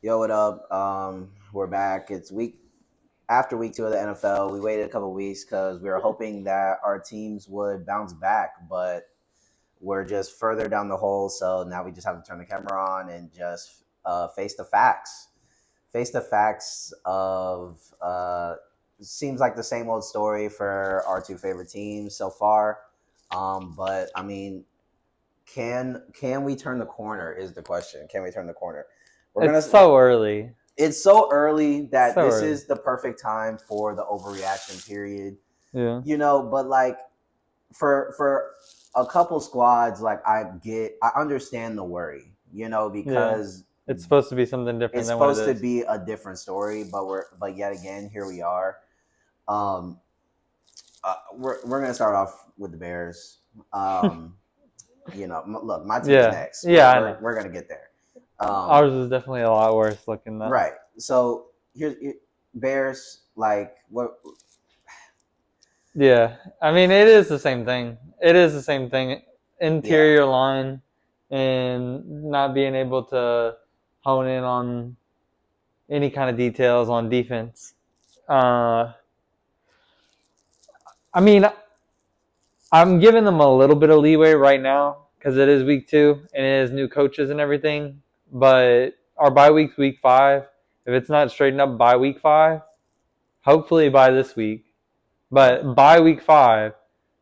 Yo, what up? We're back. It's week after week 2 of the NFL. We waited a couple weeks because we were hoping that our teams would bounce back, but we're just further down the hole. So now we just have to turn the camera on and just face the facts. Face the facts of seems like the same old story for our two favorite teams so far. But I mean, can we turn the corner? Is the question. Can we turn the corner? We're gonna It's so early. It's so early that So this early. is the perfect time for the overreaction period. Yeah. But like for a couple squads, like I understand the worry, because It's supposed to be something different it's than what it supposed to is. be a different story, but yet again, here we are. Um we're gonna start off with the Bears. Look, my team's next. Yeah, I know. We're gonna get there. Ours is definitely a lot worse looking though. Right. So here's Bears. Like what? Yeah, I mean it is the same thing. It is the same thing. Interior line and not being able to hone in on any kind of details on defense. I mean, I'm giving them a little bit of leeway right now because it is week 2 and it is new coaches and everything. But our bye week's week 5. If it's not straightened up by week 5, hopefully by this week. But by week 5,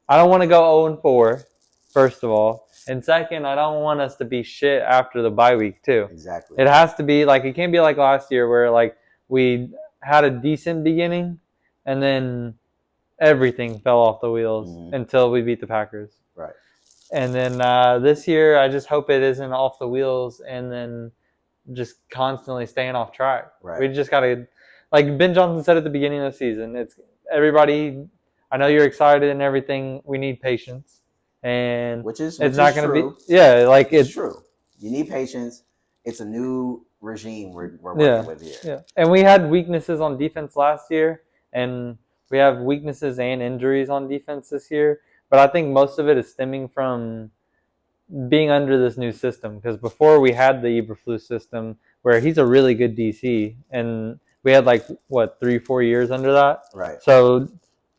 I don't want to go 0-4, first of all. And second, I don't want us to be shit after the bye week too. Exactly. It has to be like, it can't be like last year where like we had a decent beginning and then everything fell off the wheels until we beat the Packers. Right. And then this year, I just hope it isn't off the wheels and then just constantly staying off track. Right. We just got to, like Ben Johnson said at the beginning of the season, it's everybody, I know you're excited and everything. We need patience. And it's not going to be, like it's true. You need patience. It's a new regime we're working with here. Yeah. And we had weaknesses on defense last year, and we have weaknesses and injuries on defense this year. But I think most of it is stemming from being under this new system. Because before we had the Eberflus system, where he's a really good DC, and we had 3-4 years under that. Right. So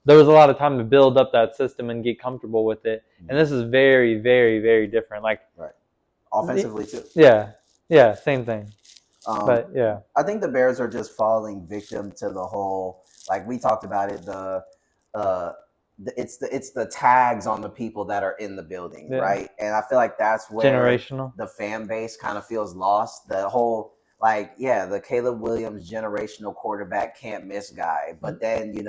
there was a lot of time to build up that system and get comfortable with it. And this is very, very, very different. Like, right. Offensively too. Yeah, same thing. But yeah, I think the Bears are just falling victim to the whole, like we talked about it, it's the tags on the people that are in the building, right? And I feel like that's where the fan base kind of feels lost. The whole the Caleb Williams generational quarterback can't miss guy, but then you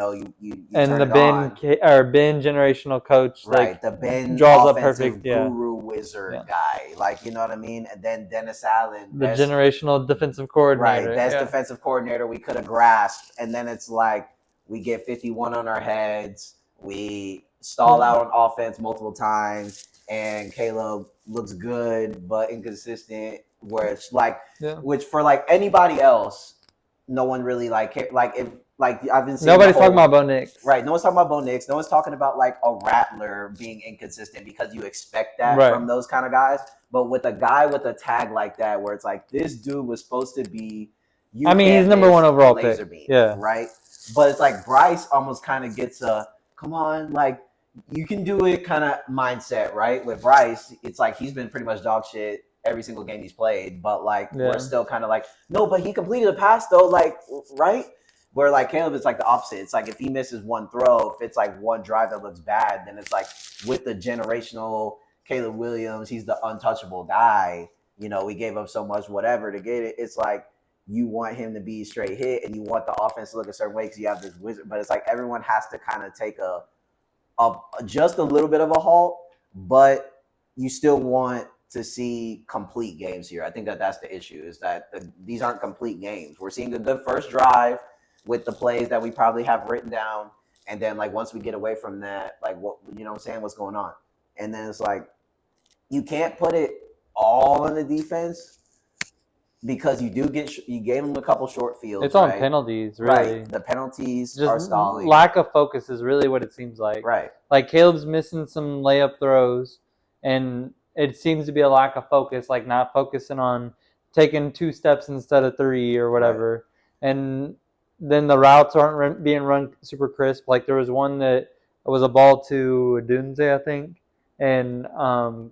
and turn the Ben generational coach, right? The Ben draws up perfect guru wizard guy, you know what I mean? And then Dennis Allen, the generational defensive coordinator, right? Best defensive coordinator we could have grasped, and then it's like we get 51 on our heads. We stall out on offense multiple times, and Caleb looks good but inconsistent. Which which for anybody else, no one really I've been seeing nobody's talking about Bo Nix, right? No one's talking about Bo Nix. No one's talking about a Rattler being inconsistent because you expect that from those kind of guys. But with a guy with a tag like that, where it's like this dude was supposed to be, he's number 1 overall pick, right? But it's like Bryce almost kind of gets a come on, you can do it kind of mindset, right? With Bryce, it's like he's been pretty much dog shit every single game he's played, but we're still kind of no, but he completed a pass though, right? Where Caleb is the opposite. It's if he misses one throw, if it's one drive that looks bad, then it's with the generational Caleb Williams, he's the untouchable guy. We gave up so much whatever to get it. It's you want him to be straight hit and you want the offense to look a certain way because you have this wizard, but it's everyone has to kind of take a just a little bit of a halt, but you still want to see complete games here. I think that's the issue, is that these aren't complete games. We're seeing a good first drive with the plays that we probably have written down, and then once we get away from that, what I'm saying, what's going on, and then it's you can't put it all on the defense because you gave them a couple short fields. It's on penalties, really. Right, the penalties are stalling. Lack of focus is really what it seems like. Right, Caleb's missing some layup throws, and it seems to be a lack of focus, not focusing on taking 2 steps instead of 3 or whatever. Right. And then the routes aren't being run super crisp. Like there was one that was a ball to Dunze, I think, and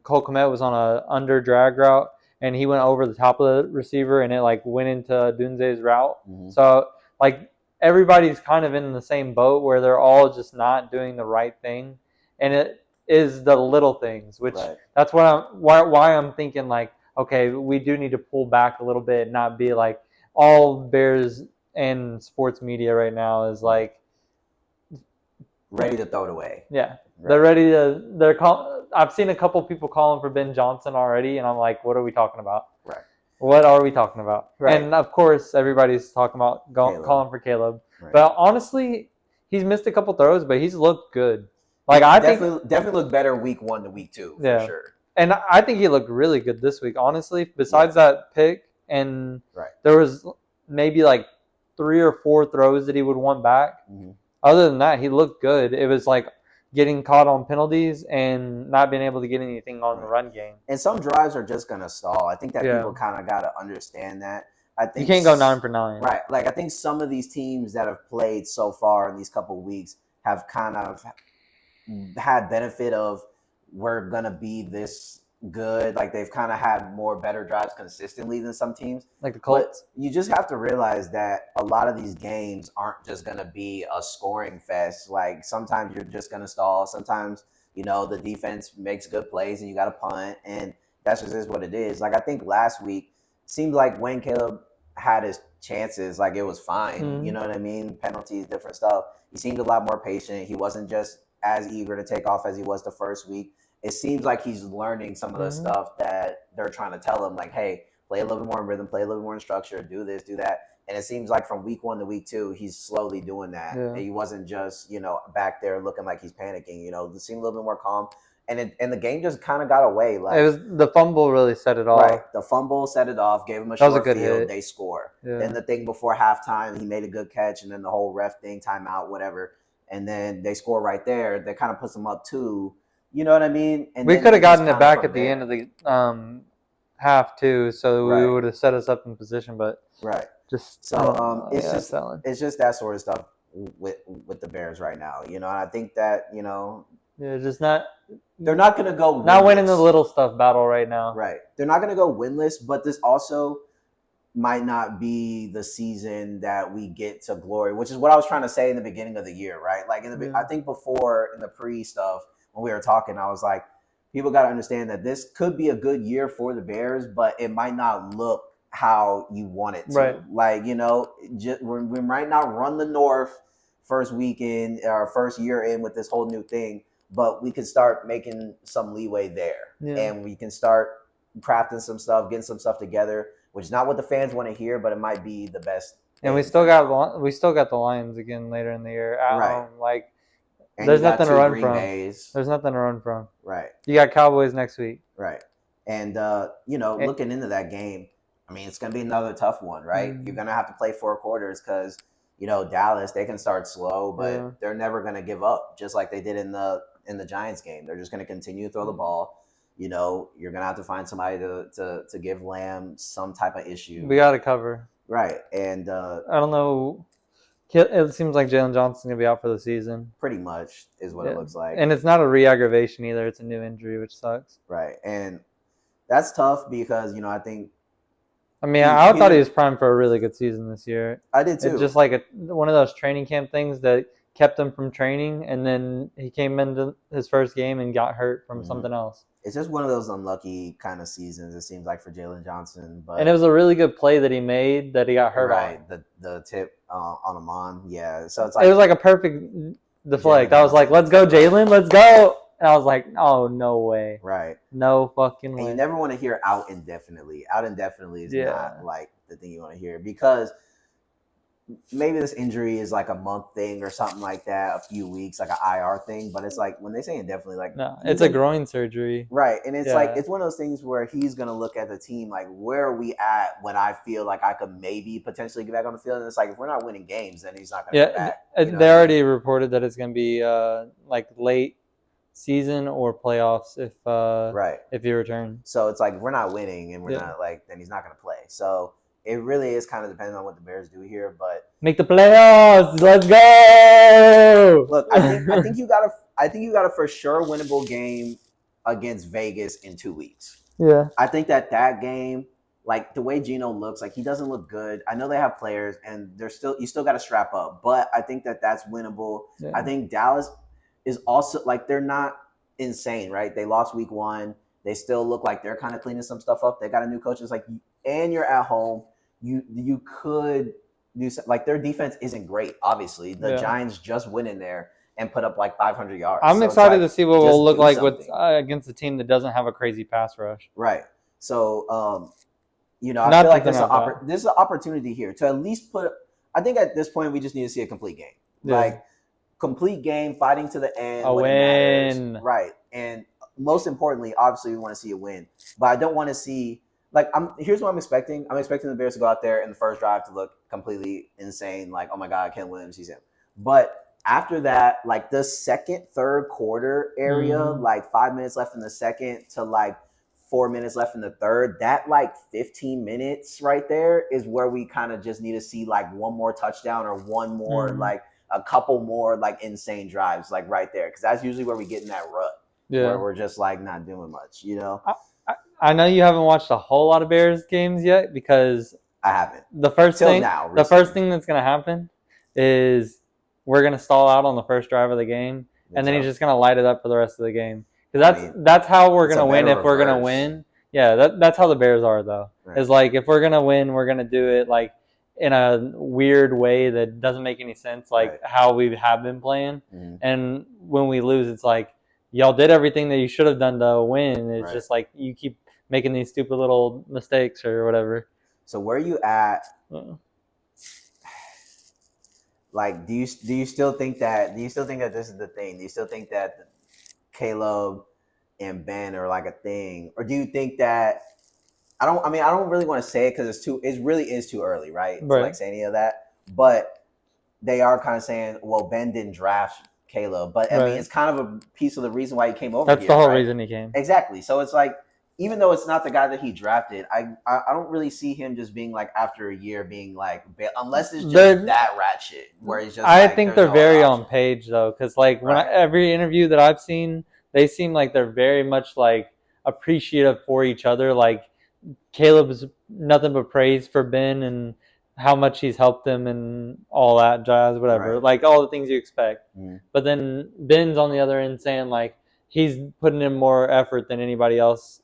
Cole Kmet was on a under drag route, and he went over the top of the receiver, and it like went into Dunze's route. Mm-hmm. So like everybody's kind of in the same boat where they're all just not doing the right thing, and it is the little things, which that's why I'm thinking like, okay, we do need to pull back a little bit and not be like all Bears and sports media right now is like ready to throw it away. Yeah, they're ready to. I've seen a couple people calling for Ben Johnson already, and I'm like, what are we talking about? Right. What are we talking about? Right. And of course, everybody's talking about calling for Caleb. Right. But honestly, he's missed a couple throws, but he's looked good. Like I definitely looked better week 1 to week 2 for sure. And I think he looked really good this week. Honestly, besides that pick, and there was maybe like 3 or 4 throws that he would want back. Mm-hmm. Other than that, he looked good. It was like getting caught on penalties and not being able to get anything on the run game. And some drives are just going to stall. I think that people kind of got to understand that. I think you can't go 9 for 9. Right. Like I think some of these teams that have played so far in these couple of weeks have kind of had benefit of we're going to be this good. Like they've kind of had more better drives consistently than some teams. Like the Colts. But you just have to realize that a lot of these games aren't just going to be a scoring fest. Like sometimes you're just going to stall. Sometimes, the defense makes good plays and you got to punt. And that's just is what it is. Like I think last week seemed like when Caleb had his chances, like it was fine. Mm-hmm. You know what I mean? Penalties, different stuff. He seemed a lot more patient. He wasn't just as eager to take off as he was the first week. It seems like he's learning some of the stuff that they're trying to tell him, like, hey, play a little bit more in rhythm, play a little bit more in structure, do this, do that. And it seems like from week 1 to week 2, he's slowly doing that. Yeah. He wasn't just, back there looking like he's panicking. It seemed a little bit more calm. And the game just kind of got away. Like it was the fumble really set it off. Right. The fumble set it off, gave him a short field, hit. They score. Yeah. Then the thing before halftime, he made a good catch, and then the whole ref thing, timeout, whatever. And then they score right there. That kind of puts them up 2. You know what I mean? And we could have gotten it back at the end of the half too, so we would have set us up in position. But just so it's just that sort of stuff with the Bears right now. And I think that just not. They're not going to go not winning the little stuff battle right now. Right, they're not going to go winless, but this also might not be the season that we get to glory, which is what I was trying to say in the beginning of the year, right? Like I think before in the pre stuff when we were talking, I was like, people got to understand that this could be a good year for the Bears, but it might not look how you want it to. Right. Like, we might not run the North first weekend or first year in with this whole new thing, but we can start making some leeway there. Yeah. And we can start crafting some stuff, getting some stuff together, which is not what the fans want to hear, but it might be the best. And we still got the Lions again later in the year at home. Like, and there's nothing to run from. There's nothing to run from. Right. You got Cowboys next week. Right. And looking into that game, I mean, it's going to be another tough one, right? Mm-hmm. You're going to have to play 4 quarters because Dallas, they can start slow, but they're never going to give up, just like they did in the Giants game. They're just going to continue to throw the ball. You're going to have to find somebody to give Lamb some type of issue. We got to cover. Right. And I don't know. It seems like Jalen Johnson's going to be out for the season. Pretty much is what it looks like. And it's not a re-aggravation either. It's a new injury, which sucks. Right. And that's tough because, I think. I mean, I thought he was primed for a really good season this year. I did too. It's just like one of those training camp things that kept him from training, and then he came into his first game and got hurt from something else. It's just one of those unlucky kind of seasons, it seems like, for Jalen Johnson. And it was a really good play that he made that he got hurt on. Right, the tip on Amon. Yeah, so it's like... It was like a perfect deflect. I was like, let's go, Jalen, let's go. And I was like, oh, no way. Right. No fucking way. And you never want to hear out indefinitely. Out indefinitely is not like the thing you want to hear because maybe this injury is like a month thing or something like that, a few weeks, like an IR thing. But it's like when they say indefinitely, like no, it's a groin surgery, right? And it's like it's one of those things where he's gonna look at the team like, where are we at when I feel like I could maybe potentially get back on the field? And it's like if we're not winning games, then he's not gonna get back. They already reported that it's gonna be like late season or playoffs Right. if he returns. So it's like we're not winning and we're Yeah. not like then he's not going to play. So it really is kind of dependent on what the Bears do here. But Make the playoffs. Let's go. look, I think you got a for sure winnable game against Vegas in 2 weeks. Yeah. I think that game, like the way Gino looks, like he doesn't look good. I know they have players, and you still got to strap up. But I think that's winnable. Yeah. I think Dallas is also like they're not insane, right? They lost week 1. They still look like they're kind of cleaning some stuff up. They got a new coach. It's like, and you're at home. You could do like their defense isn't great. Obviously, the Giants just went in there and put up like 500 yards. I'm So excited like, to see what we'll look do like with something. against a team that doesn't have a crazy pass rush. Right. So I Not feel like that they're not bad. there's an opportunity here to at least put. I think at this point we just need to see a complete game, Yeah. like complete game, fighting to the end, A when it matters, win. right? And most importantly, obviously, we want to see a win, but I don't want to see here's what I'm expecting. I'm expecting the Bears to go out there in the first drive to look completely insane, like, oh my god, Ken Williams, he's him. But after that, like the second, third quarter area, like 5 minutes left in the second to like 4 minutes left in the third, that like 15 minutes right there is where we kind of just need to see like one more touchdown or one more like a couple more like insane drives like right there, because that's usually where we get in that rut where we're just like not doing much, I know you haven't watched a whole lot of Bears games yet because I haven't. The first Till thing now, the first recently. thing that's gonna happen is we're gonna stall out on the first drive of the game, and then so. he's just gonna light it up for the rest of the game. Because that's how we're it's gonna a win better if we're gonna reverse. win. Yeah, that's how the Bears are though. Right. Is like if we're gonna win, we're gonna do it like in a weird way that doesn't make any sense, like how we have been playing. And when we lose, it's like y'all did everything that you should have done to win. It's just like you keep making these stupid little mistakes or whatever. So where are you at? Like, do you still think that this is the thing? Do you still think that Caleb and Ben are like a thing, or do you think that I don't really want to say it because it really is too early, right? To like say any of that. But they are kind of saying, well, Ben didn't draft Caleb, but I mean, it's kind of a piece of the reason why he came over. That's the whole reason he came. Exactly. So it's like, even though it's not the guy that he drafted, I don't really see him just being like after a year being like, unless it's just that rat shit where it's just. I think they're very on page though, because like when every interview that I've seen, they seem like they're very much like appreciative for each other. Like Caleb's nothing but praise for Ben and how much he's helped them and all that jazz, whatever. Like all the things you expect. But then Ben's on the other end saying like he's putting in more effort than anybody else.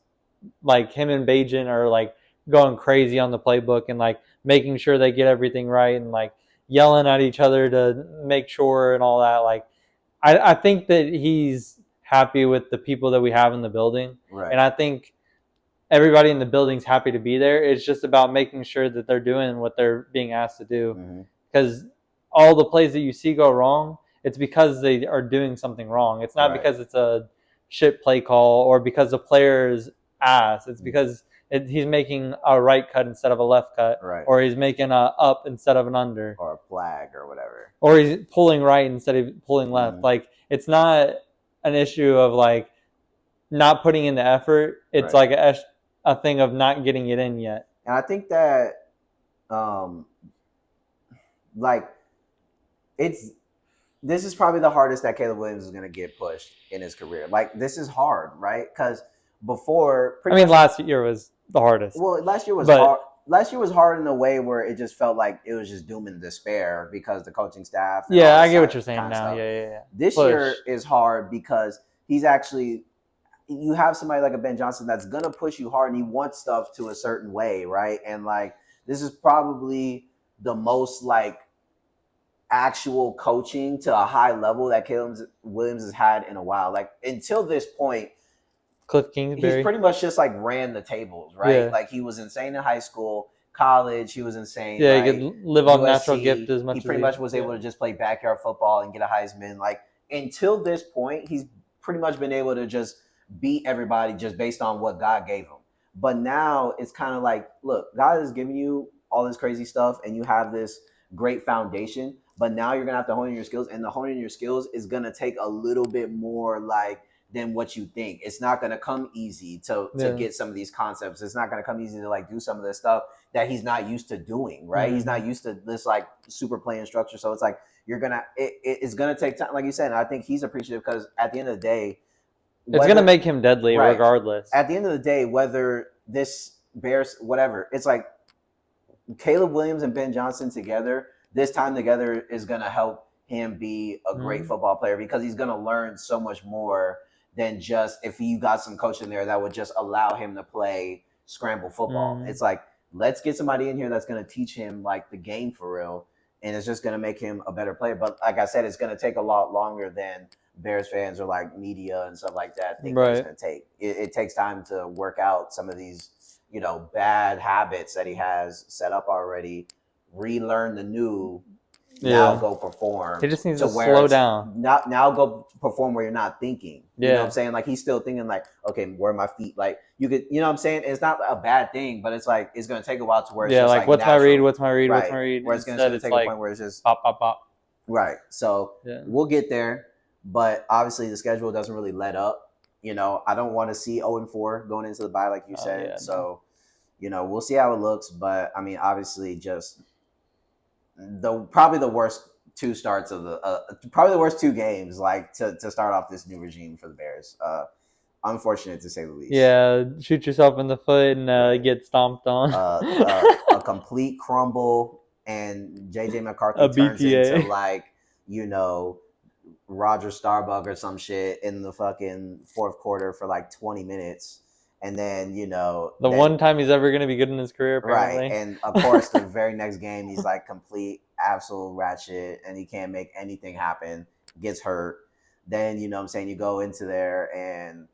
Like him and Bajan are like going crazy on the playbook and like making sure they get everything right and like yelling at each other to make sure and all that. Like I think that he's happy with the people that we have in the building. And I think everybody in the building's happy to be there. It's just about making sure that they're doing what they're being asked to do. Because all the plays that you see go wrong, it's because they are doing something wrong. It's not because it's a shit play call or because the player's ass. It's because he's making a right cut instead of a left cut, or he's making a up instead of an under, or a flag or whatever, or he's pulling right instead of pulling left. Like it's not an issue of like not putting in the effort. It's like a thing of not getting it in yet. And I think that like this is probably the hardest that Caleb Williams is going to get pushed in his career. Like this is hard, right? Because before, last year was the hardest. Well, last year was hard. Last year was hard in a way where it just felt like it was just doom and despair because the coaching staff. Yeah, I get what you're saying now. Yeah. This year is hard because he's actually. You have somebody like a Ben Johnson that's gonna push you hard, and he wants stuff to a certain way, right? And like this is probably the most like actual coaching to a high level that Caleb Williams has had in a while. Like until this point, Cliff Kingsbury, he's pretty much just like ran the tables, right? Yeah. Like he was insane in high school, college, he was insane. Yeah, he could live on natural gift as much. He pretty much was able to just play backyard football and get a Heisman. Like until this point, he's pretty much been able to just beat everybody just based on what God gave him. But now it's kind of like, look, God is giving you all this crazy stuff and you have this great foundation, but now you're gonna have to hone in your skills, and the honing your skills is gonna take a little bit more like than what you think. It's not going to come easy to get some of these concepts. It's not going to come easy to like do some of this stuff that he's not used to doing, right? He's not used to this like super playing structure. So it's like it's gonna take time, like you said. And I think he's appreciative because at the end of the day, it's gonna make him deadly regardless. At the end of the day, whether this Bears whatever, it's like Caleb Williams and Ben Johnson together, this time together is gonna help him be a great football player because he's gonna learn so much more than just if you got some coach in there that would just allow him to play scramble football. It's like, let's get somebody in here that's going to teach him like the game for real, and it's just going to make him a better player. But like I said, it's going to take a lot longer than Bears fans or like media and stuff like that think it's going to take. It takes time to work out some of these, bad habits that he has set up already, relearn the new. Now go perform. He just needs to slow down. Now go perform where you're not thinking. You know what I'm saying? Like he's still thinking like, okay, where are my feet? Like you could, you know what I'm saying? It's not a bad thing, but it's like it's gonna take a while to where it's just like what's natural. my read? What's my read? What's my read? Where it's gonna take a point where it's just pop, pop, pop. Right. So we'll get there, but obviously the schedule doesn't really let up. I don't want to see 0-4 going into the bye, like you said. So, we'll see how it looks. But I mean, obviously, just probably the worst two starts of probably the worst two games like to start off this new regime for the Bears. Unfortunate to say the least. Yeah, shoot yourself in the foot and get stomped on. A complete crumble, and JJ McCarthy turns into like Roger Starbuck or some shit in the fucking fourth quarter for like 20 minutes. And then, one time he's ever going to be good in his career, apparently. Right. And of course, the very next game, he's like complete, absolute ratchet, and he can't make anything happen, gets hurt. Then, you go into there and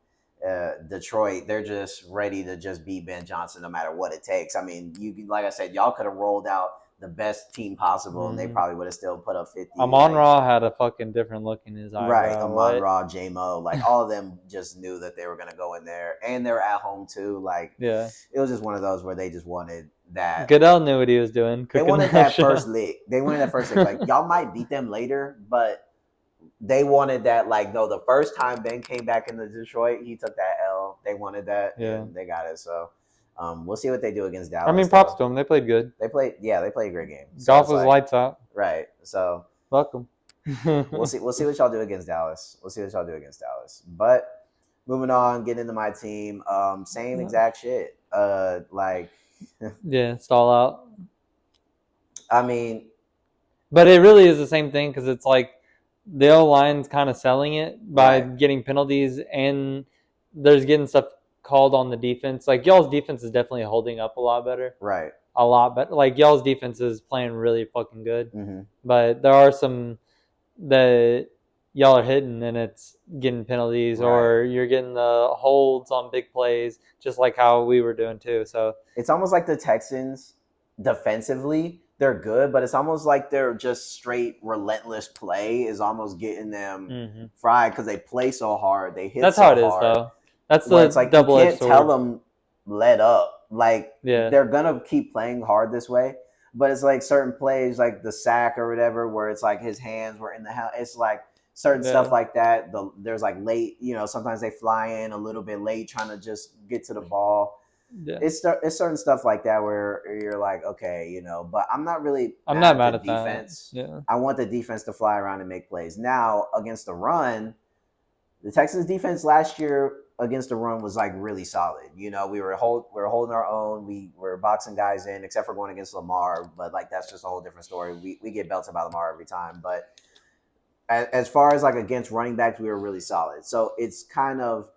Detroit, they're just ready to just beat Ben Johnson no matter what it takes. I mean, like I said, y'all could have rolled out the best team possible, and they probably would have still put up 50. Amon-Ra had a fucking different look in his eye. Right, Amon-Ra, J-Mo, like all of them just knew that they were going to go in there, and they were at home too. Like, it was just one of those where they just wanted that. Goodell knew what he was doing. They wanted that first lick. Like, y'all might beat them later, but they wanted that. Like, though the first time Ben came back into Detroit, he took that L. They wanted that, and they got it. So. We'll see what they do against Dallas. I mean, props to them. They played good. They played a great game. So Goff was lights out. Right. So fuck them. We'll see what y'all do against Dallas. But moving on, getting into my team. Same exact shit. Stall out. I mean, but it really is the same thing because it's like the O-line's kind of selling it by getting penalties, and there's getting stuff called on the defense. Like y'all's defense is definitely holding up a lot better. Right. A lot better. Like y'all's defense is playing really fucking good. But there are some that y'all are hitting and it's getting penalties or you're getting the holds on big plays, just like how we were doing too. So it's almost like the Texans defensively, they're good, but it's almost like they're just straight relentless play is almost getting them fried because they play so hard. They hit That's so how it is hard. though. That's the it's like double-edged sword. You can't tell them let up. Like they're gonna keep playing hard this way, but it's like certain plays, like the sack or whatever, where it's like his hands were in the house. It's like certain stuff like that. There's like late, sometimes they fly in a little bit late, trying to just get to the ball. Yeah. It's certain stuff like that where you're like, okay, but I'm not mad at the defense. That. Yeah. I want the defense to fly around and make plays. Now against the run, the Texans defense last year against the run was like really solid. We were holding our own. We were boxing guys in, except for going against Lamar. But like that's just a whole different story. We get belted by Lamar every time. But as far as like against running backs, we were really solid. So it's kind of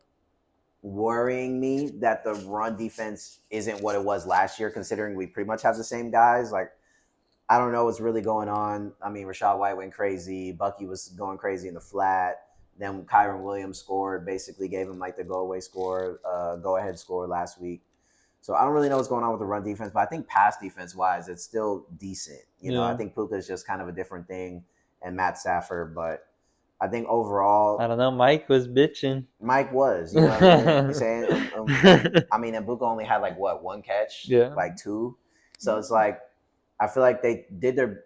worrying me that the run defense isn't what it was last year, considering we pretty much have the same guys. Like I don't know what's really going on. I mean, Rachaad White went crazy. Bucky was going crazy in the flat. Then Kyron Williams scored, basically gave him like the go-ahead score last week. So I don't really know what's going on with the run defense, but I think pass defense-wise, it's still decent. I think Puka is just kind of a different thing, and Matt Stafford. But I think overall, I don't know. Mike was bitching. Mike was, you know what I mean? You're saying, I mean, and Puka only had like what, one catch, like two. So it's like I feel like they did the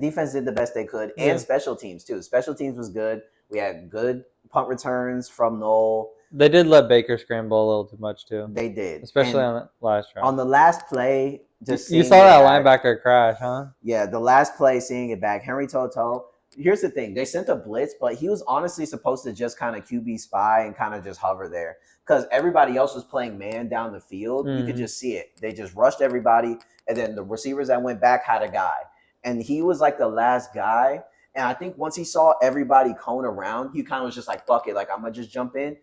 defense did the best they could, and special teams too. Special teams was good. We had good punt returns from Noel. They did let Baker scramble a little too much too, They did, especially and on the last drive. on the last play, just You seeing saw it that back. linebacker crash, huh? Yeah, the last play, seeing it back. Henry Toto. Here's the thing: they sent a blitz, but he was honestly supposed to just kind of QB spy and kind of just hover there because everybody else was playing man down the field. You could just see it. They just rushed everybody, and then the receivers that went back had a guy, and he was like the last guy. And I think once he saw everybody cone around, he kind of was just like, "Fuck it, like I'm gonna just jump in."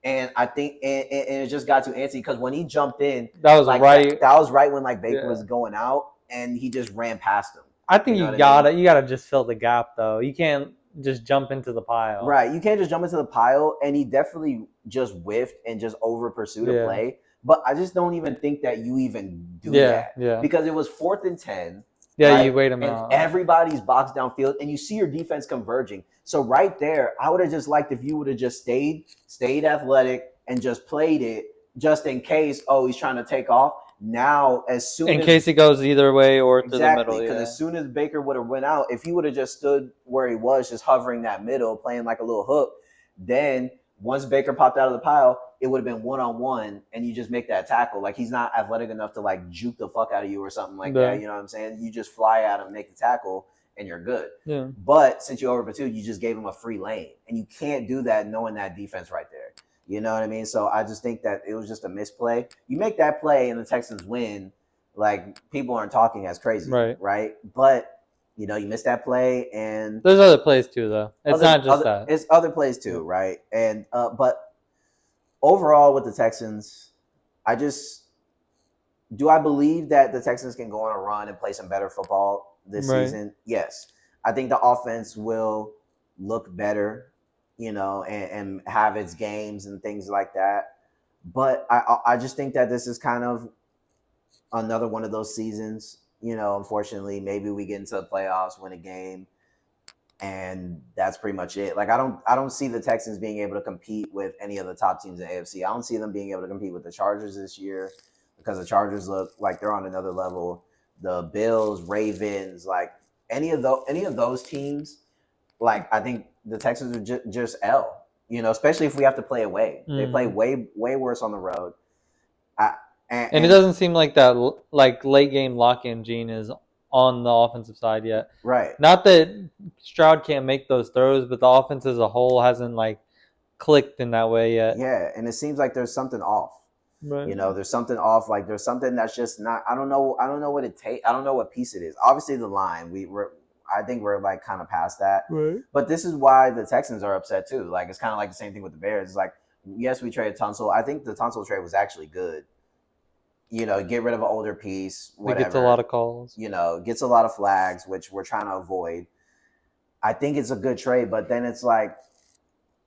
And I think and it just got too antsy because when he jumped in, That was like right. that was right when like Baker Yeah. was going out, and he just ran past him. I think You know you what I gotta mean? you gotta just fill the gap though. You can't just jump into the pile. Right. You can't just jump into the pile, and he definitely just whiffed and just over pursued a Yeah. play. But I just don't even think that you even do Yeah, that yeah. because it was 4th and 10. Yeah, Right? you wait him And out. everybody's boxed downfield, and you see your defense converging. So right there, I would have just liked if you would have just stayed athletic and just played it just in case. Oh, he's trying to take off. Now, as soon In as case it goes either way or through the exactly, middle, because yeah. as soon as Baker would have went out, if he would have just stood where he was, just hovering that middle, playing like a little hook, then once Baker popped out of the pile, it would have been 1-on-1, and you just make that tackle. Like he's not athletic enough to like juke the fuck out of you or something like Yeah. that. You know what I'm saying? You just fly at him, make the tackle, and you're good. Yeah. But since you over pursued, you just gave him a free lane, and you can't do that knowing that defense right there. You know what I mean? So I just think that it was just a misplay. You make that play and the Texans win, like people aren't talking as crazy, Right. But you know, you missed that play, and There's other plays too, though. It's not just that. It's other plays too, right? And but overall with the Texans, I just do I believe that the Texans can go on a run and play some better football this Right. season? Yes, I think the offense will look better, you know, and have its games and things like that. But I just think that this is kind of another one of those seasons. You know, unfortunately, maybe we get into the playoffs, win a game, and that's pretty much it. Like I don't see the Texans being able to compete with any of the top teams in the AFC. I don't see them being able to compete with the Chargers this year because the Chargers look like they're on another level. The Bills, Ravens, like any of those teams, like I think the Texans are just L. You know, especially if we have to play away. They play way worse on the road. And it doesn't seem like that like late game lock-in gene is on the offensive side yet. Right. Not that Stroud can't make those throws, but the offense as a whole hasn't like clicked in that way yet. Yeah, and it seems like there's something off. Right. You know, there's something off. Like there's something that's just not. I don't know. I don't know what it takes. I don't know what piece it is. Obviously, the line. I think we're like kind of past that. Right. But this is why the Texans are upset too. Like it's kind of like the same thing with the Bears. It's like yes, we traded Tunsil. I think the Tunsil trade was actually good. You know, get rid of an older piece. Whatever. It gets a lot of calls. You know, gets a lot of flags, which we're trying to avoid. I think it's a good trade, but then it's like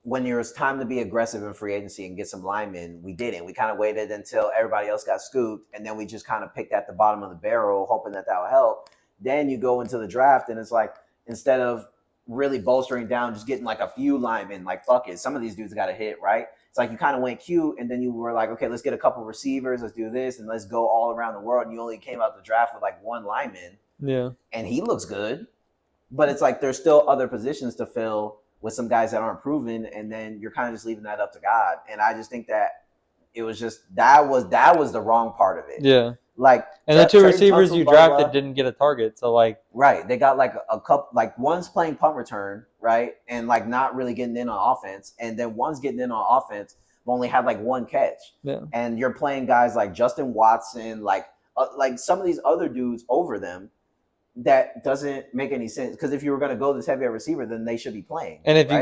when it was time to be aggressive in free agency and get some linemen, we didn't. We kind of waited until everybody else got scooped, and then we just kind of picked at the bottom of the barrel, hoping that would help. Then you go into the draft, and it's like instead of really bolstering down, just getting like a few linemen, like fuck it, some of these dudes got to hit, right? It's like you kind of went cute, and then you were like, okay, let's get a couple receivers, let's do this, and let's go all around the world. And you only came out the draft with like one lineman, Yeah, and he looks good, but it's like there's still other positions to fill with some guys that aren't proven, and then you're kind of just leaving that up to God. And I just think that it was just that was the wrong part of it. Yeah. Like and the two receivers you drafted didn't get a target, so like right, they got like a couple, like one's playing punt return, right, and like not really getting in on offense, and then one's getting in on offense but only had like one catch. Yeah. And you're playing guys like Justin Watson, like some of these other dudes over them. That doesn't make any sense because if you were going to go this heavy receiver, then they should be playing. And if right?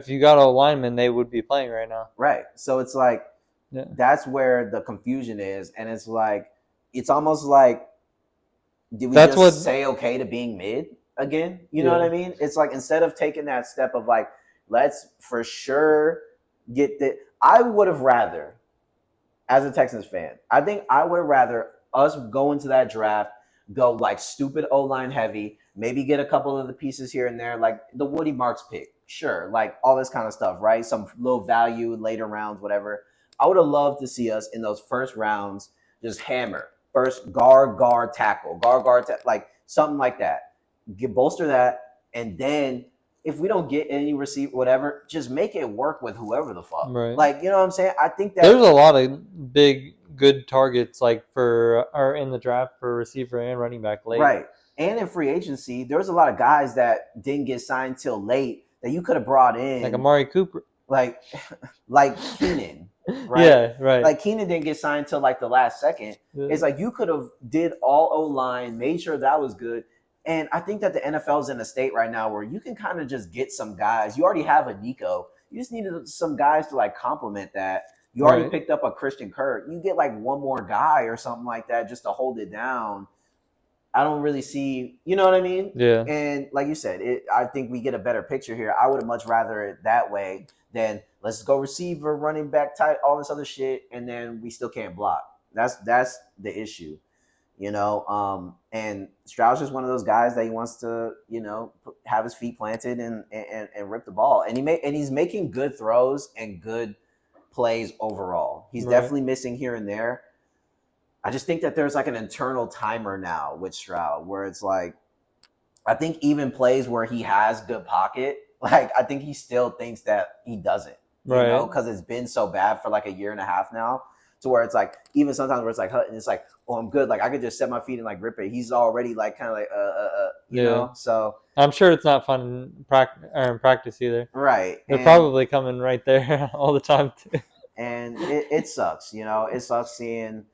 you got a lineman, they would be playing right now. Right. So it's like that's where the confusion is, and it's like it's almost like did we say okay to being mid again? You know what I mean? It's like instead of taking that step of like let's for sure get that. I would have rather, as a Texans fan, I think I would have rather us go into that draft. Go like stupid O-line heavy, maybe get a couple of the pieces here and there, like the Woody Marks pick, sure, like all this kind of stuff, right? Some little value later rounds, whatever. I would have loved to see us in those first rounds just hammer first guard tackle, like something like that. Bolster that, and then if we don't get any receiver, whatever, just make it work with whoever the fuck. Right. Like, you know what I'm saying? I think that there's a lot of big, good targets like are in the draft for receiver and running back late. Right. And in free agency, there was a lot of guys that didn't get signed till late that you could have brought in, like Amari Cooper, like Keenan, right? Yeah, right. Like Keenan didn't get signed till like the last second. Yeah. It's like you could have did all O-line, made sure that was good. And I think that the NFL is in a state right now where you can kind of just get some guys. You already have a Nico. You just needed some guys to like complement that. You already Right. picked up a Christian Kirk. You get like one more guy or something like that just to hold it down. I don't really see, you know what I mean? Yeah. And like you said, I think we get a better picture here. I would have much rather it that way than let's go receiver, running back, tight, all this other shit, and then we still can't block. That's the issue, you know. And Stroud's just one of those guys that he wants to, you know, have his feet planted and rip the ball. And he's making good throws and good plays overall. He's definitely missing here and there. I just think that there's like an internal timer now with Stroud where it's like, I think even plays where he has good pocket, like I think he still thinks that he doesn't, you know, because it's been so bad for like a year and a half now, to where it's like even sometimes where it's like Hutton, it's like, oh, I'm good, like I could just set my feet and like rip it. He's already like kind of like you know. So I'm sure it's not fun in practice either. Right, they're probably coming right there all the time too. And it sucks, you know. It sucks seeing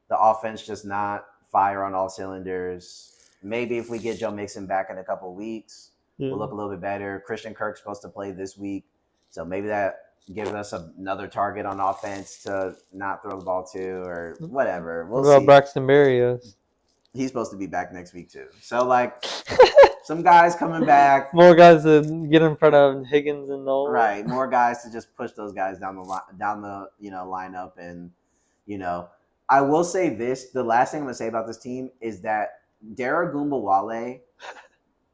the offense just not fire on all cylinders. Maybe if we get Joe Mixon back in a couple of weeks, we'll look a little bit better. Christian Kirk's supposed to play this week, so maybe that gives us another target on offense to not throw the ball to or whatever. We'll what about see. Braxton Berrios? He's supposed to be back next week too. So like some guys coming back, more guys to get in front of Higgins and Nolan. Right, more guys to just push those guys down the you know lineup. And you know, I will say this: the last thing I'm gonna say about this team is that Dara Gumbawale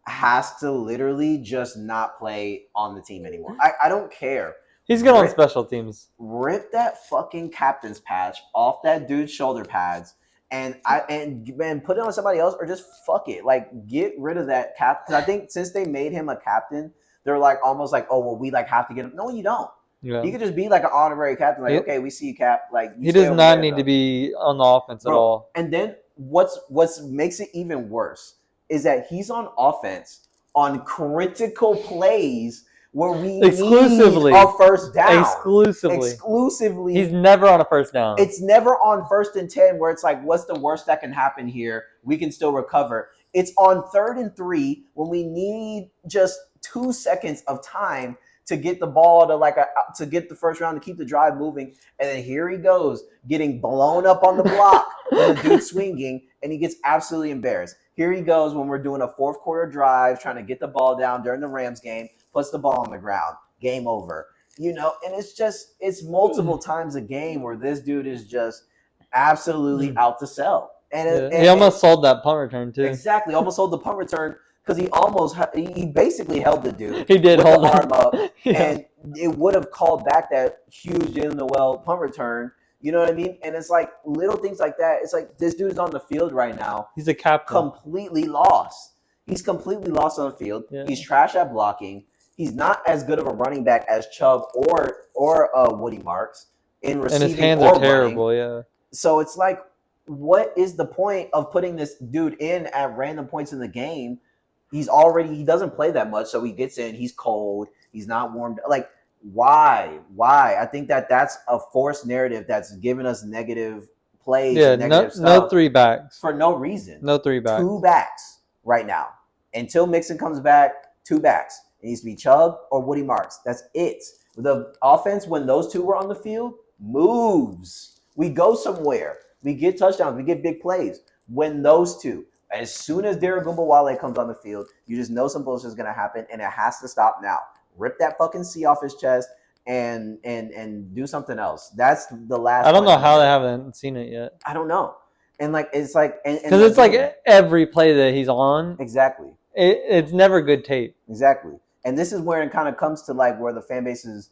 has to literally just not play on the team anymore. I don't care. He's good on special teams. Rip that fucking captain's patch off that dude's shoulder pads and put it on somebody else, or just fuck it. Like get rid of that cap. Because I think since they made him a captain, they're like almost like, oh well, we like have to get him. No, you don't. Yeah. He could just be like an honorary captain. Like, okay, we see you, Cap. Like he does not need to be on the offense at all. And then what's makes it even worse is that he's on offense on critical plays where we exclusively need a first down. Exclusively. He's never on a first down. It's never on 1st and 10 where it's like, what's the worst that can happen here? We can still recover. It's on 3rd and 3 when we need just 2 seconds of time to get the ball to get the first round to keep the drive moving. And then here he goes getting blown up on the block with a dude swinging, and he gets absolutely embarrassed. Here he goes when we're doing a 4th quarter drive, trying to get the ball down during the Rams game, puts the ball on the ground, game over. You know, and it's multiple times a game where this dude is just absolutely out to sell. And he almost sold that punt return too. Exactly, almost sold the punt return because he basically held the dude. He did hold the arm up, and it would have called back that huge Jalen Noel punt return. You know what I mean? And it's like little things like that. It's like this dude's on the field right now. He's a captain. Completely lost. He's completely lost on the field. Yeah. He's trash at blocking. He's not as good of a running back as Chubb or Woody Marks in receiving. And his hands are terrible, yeah. So it's like, what is the point of putting this dude in at random points in the game? He doesn't play that much, so he gets in. He's cold. He's not warmed. Like, why? I think that's a forced narrative that's giving us negative plays. Yeah, and negative stuff no 3 backs for no reason. No 3 backs. 2 backs right now until Mixon comes back. 2 backs. It needs to be Chubb or Woody Marks. That's it. The offense, when those 2 were on the field, moves. We go somewhere. We get touchdowns. We get big plays. When those 2, as soon as Dara Gumbawale comes on the field, you just know some bullshit is going to happen, and it has to stop now. Rip that fucking C off his chest and do something else. That's the last. I don't know how they haven't seen it yet. I don't know. And like it's like because it's like every play that he's on. Exactly. It's never good tape. Exactly. And this is where it kind of comes to like where the fan base is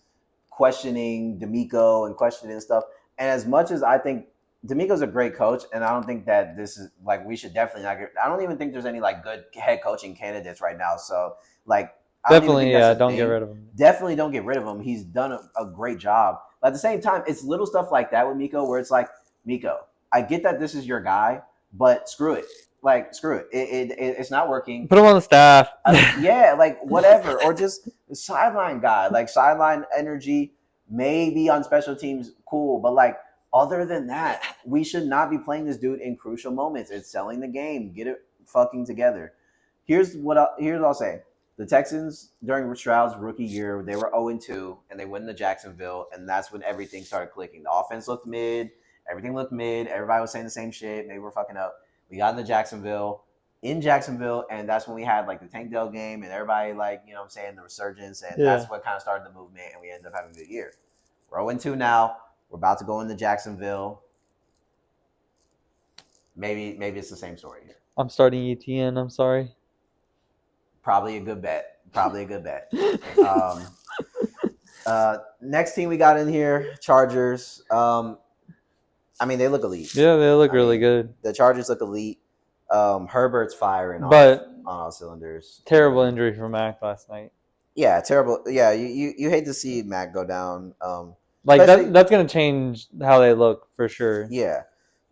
questioning D'Amico and questioning stuff. And as much as I think D'Amico's a great coach, and I don't think that this is like we should definitely not. I don't even think there's any like good head coaching candidates right now. So like I don't even think Definitely, that's yeah. a Don't get thing. rid of him. Definitely don't get rid of him. He's done a great job. But at the same time, it's little stuff like that with Miko where it's like, Miko, I get that this is your guy, but screw it. Like, screw it. It's not working. Put him on the staff. Yeah, like whatever. Or just the sideline guy. Like, sideline energy, maybe on special teams, cool. But, like, other than that, we should not be playing this dude in crucial moments. It's selling the game. Get it fucking together. Here's what I'll say. The Texans during Stroud's rookie year, they were 0-2, and they went to Jacksonville, and that's when everything started clicking. The offense looked mid, everything looked mid. Everybody was saying the same shit. Maybe we're fucking up. We got into Jacksonville, and that's when we had like the Tank Dell game, and everybody like you know what I'm saying the resurgence, and that's what kind of started the movement, and we ended up having a good year. We're 0-2 now. We're about to go into Jacksonville. Maybe it's the same story here. I'm starting ETN. I'm sorry. Probably a good bet. Next team we got in here, Chargers. I mean, they look elite. Yeah, they look really good. The Chargers look elite. Herbert's firing but on all cylinders. Terrible injury for Mac last night. Yeah, terrible. Yeah, you hate to see Mac go down. Like that's gonna change how they look for sure. Yeah.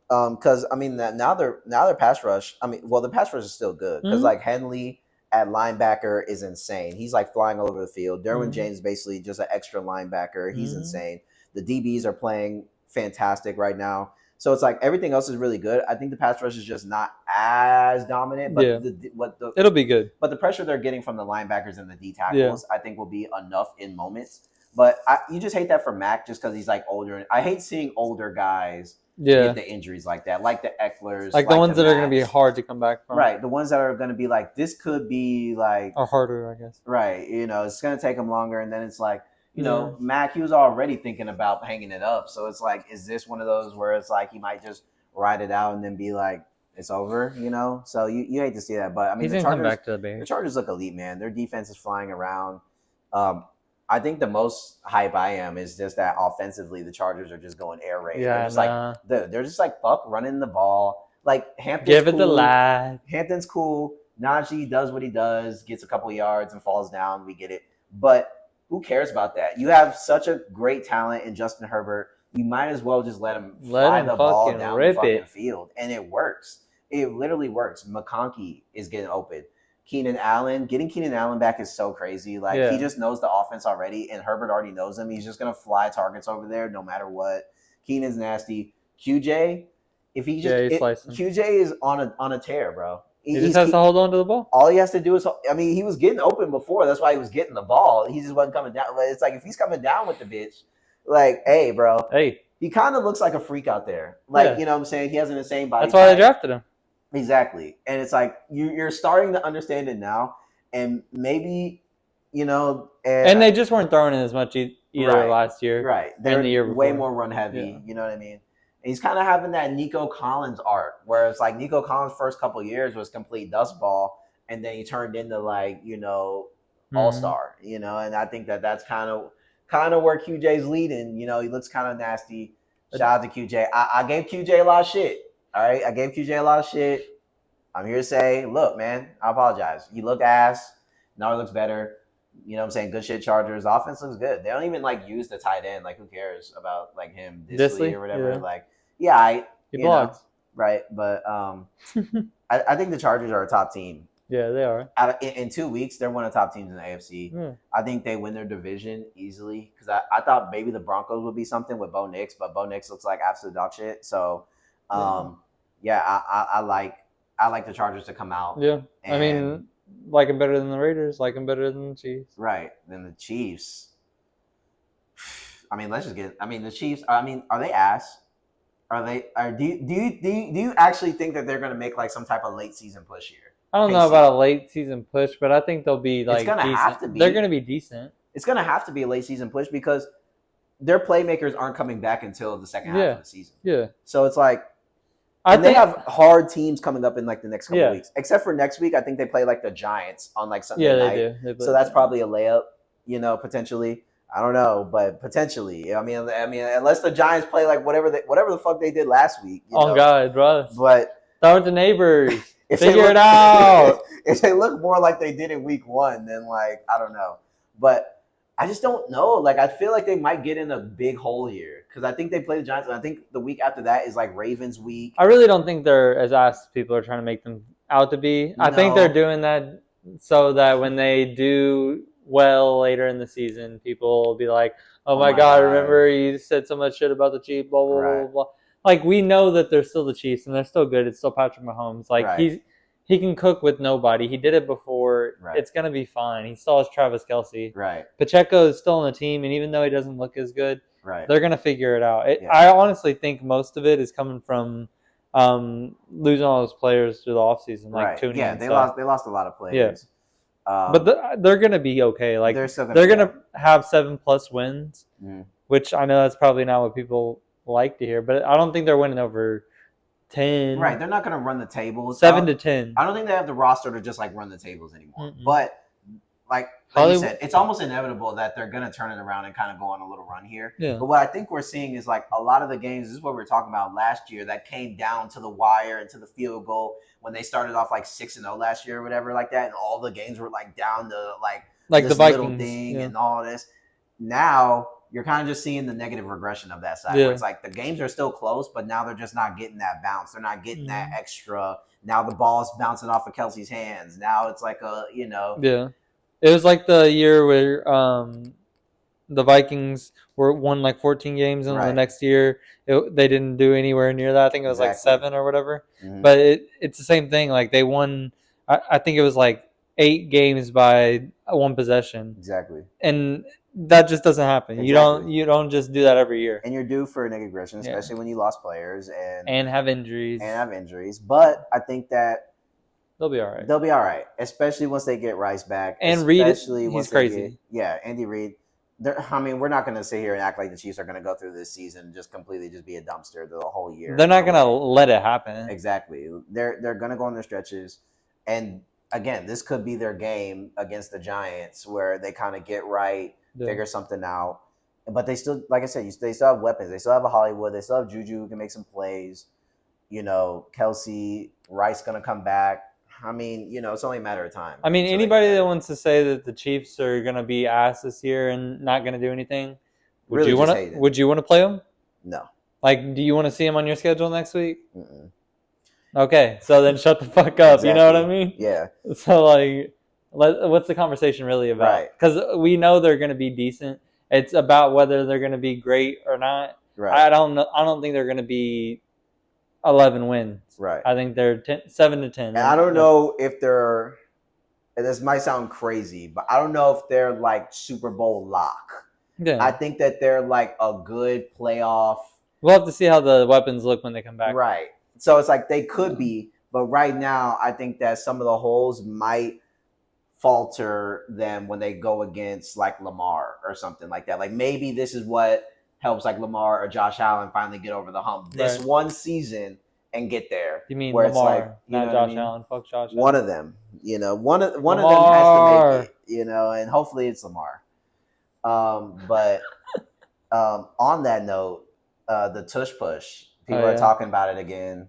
Because I mean now their pass rush. I mean, well, the pass rush is still good because like Henley at linebacker is insane. He's like flying all over the field. Derwin James is basically just an extra linebacker. He's insane. The DBs are playing fantastic right now. So it's like everything else is really good. I think the pass rush is just not as dominant, but it'll be good. But the pressure they're getting from the linebackers and the D tackles, I think, will be enough in moments. But you just hate that for Mac just because he's like older. I hate seeing older guys get the injuries like that, like the Ecklers, like the ones that are going to be hard to come back from. Right, the ones that are going to be like this could be like or harder, I guess. Right, it's going to take them longer, and then it's like. Mac, he was already thinking about hanging it up. So it's like, is this one of those where it's like he might just ride it out and then be like, it's over, So you hate to see that. But I mean, the Chargers look elite, man. Their defense is flying around. I think the most hype I am is just that offensively, the Chargers are just going air raid. Yeah, they're just like fuck running the ball. Like Hampton's give it the lad. Hampton's cool. Najee does what he does, gets a couple of yards and falls down. We get it, but who cares about that? You have such a great talent in Justin Herbert. You might as well just let him fly the ball down the fucking field. And it works. It literally works. McConkey is getting open. Getting Keenan Allen back is so crazy. Like, he just knows the offense already, and Herbert already knows him. He's just going to fly targets over there no matter what. Keenan's nasty. QJ, QJ is on a tear, bro. He just has to hold on to the ball. All he has to do is, he was getting open before. That's why he was getting the ball. He just wasn't coming down. It's like if he's coming down with the bitch, like, hey, bro. Hey. He kind of looks like a freak out there. Like, you know what I'm saying? He has an insane body. That's why they drafted him. Exactly. And it's like you're starting to understand it now. And maybe, And they just weren't throwing in as much either last year. Right. They're the year way more run heavy. Yeah. You know what I mean? And he's kind of having that Nico Collins art, where it's like Nico Collins' first couple of years was complete dust ball, and then he turned into like all-star. And I think that's kind of where QJ's leading. He looks kind of nasty. Shout out to QJ. I gave QJ a lot of shit. All right, I gave QJ a lot of shit. I'm here to say, look, man, I apologize. You look ass. Now it looks better. You know what I'm saying? Good shit, Chargers. Offense looks good. They don't even use the tight end. Like, who cares about him Disley or whatever? Yeah. He blogs. Right. But I think the Chargers are a top team. Yeah, they are. In 2 weeks, they're one of the top teams in the AFC. Yeah. I think they win their division easily because I thought maybe the Broncos would be something with Bo Nix, but Bo Nix looks like absolute dog shit. So, I like the Chargers to come out. Yeah. I mean, like him better than the Raiders, like him better than the Chiefs. Right. Than the Chiefs. The Chiefs, are they ass? Do you actually think that they're going to make some type of late season push here? I don't know about a late season push, but I think they'll be it's gonna decent. Have to be. They're going to be decent. It's going to have to be a late season push because their playmakers aren't coming back until the second half of the season. Yeah. So it's like, they have hard teams coming up in the next couple of weeks. Except for next week, I think they play the Giants on Sunday night. They do. So that's probably a layup, potentially. I don't know, but potentially. I mean, unless the Giants play whatever the fuck they did last week. God, bro. But start with the neighbors. Figure it out. if they look more like they did in week 1, then like I don't know. But I just don't know. Like I feel like they might get in a big hole here because I think they play the Giants, and I think the week after that is like Ravens week. I really don't think they're as ass as people are trying to make them out to be. I think they're No, doing that so that when they do well later in the season, people will be like, "Oh oh my my God, god, remember you said so much shit about the Chiefs?" Blah blah blah right, blah blah. Like we know that they're still the Chiefs and they're still good. It's still Patrick Mahomes. Like right, he can cook with nobody. He did it before. right, It's gonna be fine. He still has Travis Kelce. right, Pacheco is still on the team, and even though he doesn't look as good, right. they're gonna figure it out. Yeah, I honestly think most of it is coming from losing all those players through the offseason, like right. Tooney Yeah, and stuff. they lost a lot of Yeah, players. but they're gonna be okay. Like They're still gonna they're be gonna have 7+ wins, Mhm. which I know that's probably not what people like to hear, but I don't think they're winning over 10, Right. They're not gonna run the tables. 7 to 10. I don't think they have the roster to just like run the tables anymore. Mm-mm. But like you Hollywood, said, it's almost inevitable that they're gonna turn it around and kind of go on a little run here. yeah, But what I think we're seeing is like a lot of the games. This is what we were talking about last year that came down to the wire and to the field goal when they started off like 6-0 last year or whatever like that, and all the games were like down to like like the this little Vikings. thing Yeah, and all this. Now you're kind of just seeing the negative regression of that side yeah. where it's like the games are still close, but now they're just not getting that bounce. They're not getting that extra. Now the ball's bouncing off of Kelsey's hands. Now it's like a, Yeah. It was like the year where the Vikings won like 14 games, and the right, next year they didn't do anywhere near that. I think it was like exactly. 7 or whatever. Mhm. But it's the same thing. Like they won, I think it was like 8 games by one possession, Exactly. and that just doesn't happen. Exactly. You don't just do that every year. And you're due for a negative regression, Yeah, especially when you lost players and have injuries. and have injuries. But I think that They'll be all right. they'll be all right, especially once they get Rice back. And Reed, especially he's once they crazy. Andy Reid. I mean, we're not going to sit here and act like the Chiefs are going to go through this season and just completely just be a dumpster the whole year. They're not gonna let it happen. Exactly. They're going to go on their stretches, and again, this could be their game against the Giants where they kind of get right, figure something out. But they still, like I said, they still have weapons. They still have a Hollywood. They still have Juju who can make some plays. Kelsey, Rice going to come back. I mean, it's only a matter of time. I mean, anybody that wants to say that the Chiefs are gonna be ass this year and not gonna do anything, would you want to play them? No. Like, do you want to see them on your schedule next week? Mm-mm. Okay, so then shut the fuck up. Exactly. You know what I mean? Yeah. So like, what's the conversation really about? Because we know they're gonna be decent. It's about whether they're gonna be great or not. Right. I don't know. I don't think they're gonna be 11 wins. Right. I think they're 7 to 10. And I don't know if they're. And this might sound crazy, but I don't know if they're like Super Bowl lock. Yeah. I think that they're like a good playoff. We'll have to see how the weapons look when they come back. Right. So it's like they could be, but right now I think that some of the holes might falter them when they go against like Lamar or something like that. Like maybe this is what helps like Lamar or Josh Allen finally get over the hump this one season and get there. You mean where Lamar, it's like, not Josh Allen? Fuck Josh Allen. One of them, one of them has to make it, and hopefully it's Lamar. But on that note, the tush push, people are talking about it again.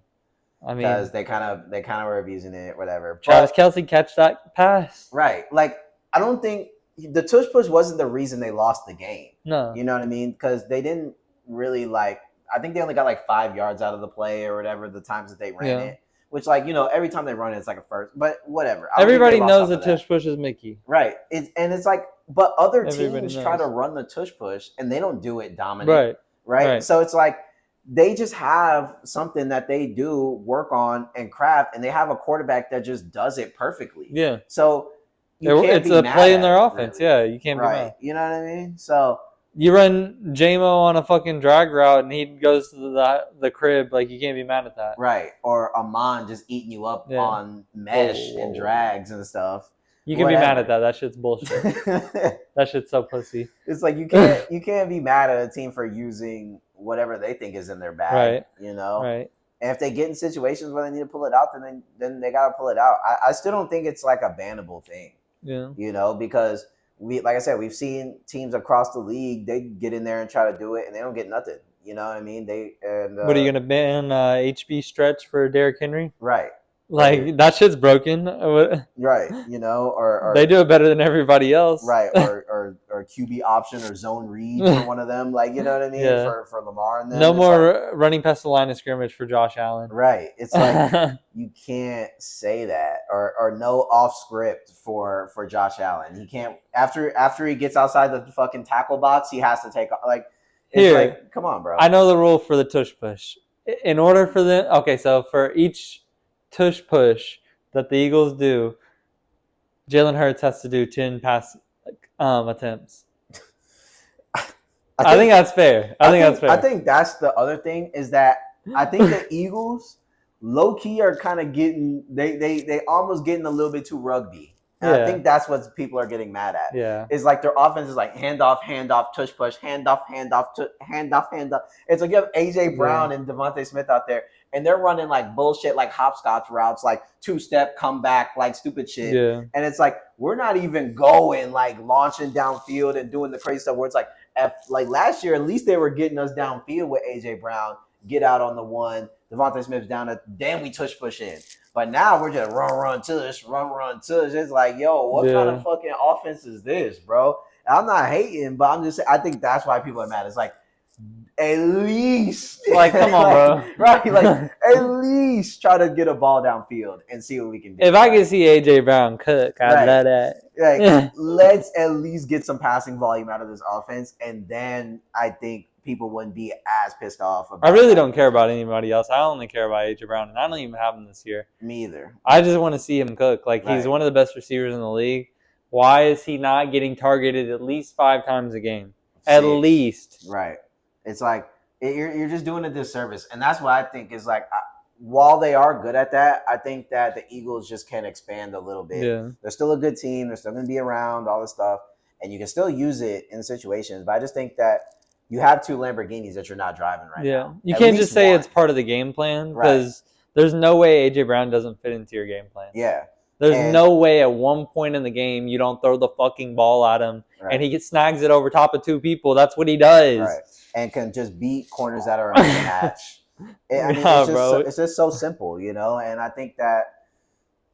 I mean, because they kind of were abusing it, whatever. Travis Kelce catch that pass, right? Like I don't think the tush push wasn't the reason they lost the game. No, you know what I mean? Because they didn't really like. I think they only got like 5 yards out of the play or whatever the times that they ran it. Which like every time they run it, it's like a first. But whatever. Everybody knows the tush push is Mickey, right? It's like, but other teams try to run the tush push and they don't do it dominant, right? So it's like they just have something that they do work on and craft, and they have a quarterback that just does it perfectly. Yeah. So it's a play in their offense. Really. Yeah, you can't be mad. You know what I mean? So. You run JMO on a fucking drag route and he goes to the crib, like you can't be mad at that. Right. Or Amon just eating you up on mesh and drags and stuff. You can be mad at that. That shit's bullshit. That shit's so pussy. It's like you can't be mad at a team for using whatever they think is in their bag. Right. Right. And if they get in situations where they need to pull it out, then they gotta pull it out. I still don't think it's like a bannable thing. Yeah. Because like I said, we've seen teams across the league. They get in there and try to do it, and they don't get nothing. You know what I mean? What are you gonna ban HB stretch for Derrick Henry? Right. Like that shit's broken. right? You know, They do it better than everybody else. right, or QB option or zone read for one of them, like you know what I mean, Yeah. for Lamar and No them. It's like, more running past the line of scrimmage for Josh Allen. right. It's like you can't say that, or no off script for Josh Allen. He can't after he gets outside the fucking tackle box, he has to take like. It's Here, like, come on, bro. I know the rule for the tush push. In order for the so for each tush push that the Eagles do, Jalen Hurts has to do 10 pass attempts. I think that's fair. I think that's the other thing is that I think the Eagles low key are kind of getting they almost getting a little bit too rugby. And I think that's what people are getting mad at. Yeah. Is like their offense is like handoff, tush push, handoff, handoff. It's like you have AJ Brown and Devontae Smith out there, and they're running like bullshit, like hopscotch routes, like 2-step, come back, like stupid shit. Yeah. And it's like we're not even going like launching downfield and doing the crazy stuff where it's like like last year, at least they were getting us downfield with AJ Brown, get out on the one, Devontae Smith's down at, then we tush push in. But now we're just run, tush. It's like, yo, what kind of fucking offense is this, bro? I'm not hating, but I'm just saying, I think that's why people are mad. It's like, at least, like, come on, bro. Right? Like, at least try to get a ball downfield and see what we can do. If I can see AJ Brown cook, I'd love that. Like, let's at least get some passing volume out of this offense, and then I think people wouldn't be as pissed off about I really don't care about anybody else. I only care about AJ Brown, and I don't even have him this year. Me either. I just want to see him cook. Like, he's one of the best receivers in the league. Why is he not getting targeted at least 5 times a game? At least. Right. It's like you're just doing a disservice, and that's what I think is like. While they are good at that, I think that the Eagles just can expand a little bit. Yeah. They're still a good team. They're still going to be around, all this stuff, and you can still use it in situations. But I just think that you have 2 Lamborghinis that you're not driving right now. You can't just say it's part of the game plan because there's no way AJ Brown doesn't fit into your game plan. Yeah. There's no way at one point in the game you don't throw the fucking ball at him and he snags it over top of 2 people. That's what he does. Right. And can just beat corners that are a match. It's just so simple, you know? And I think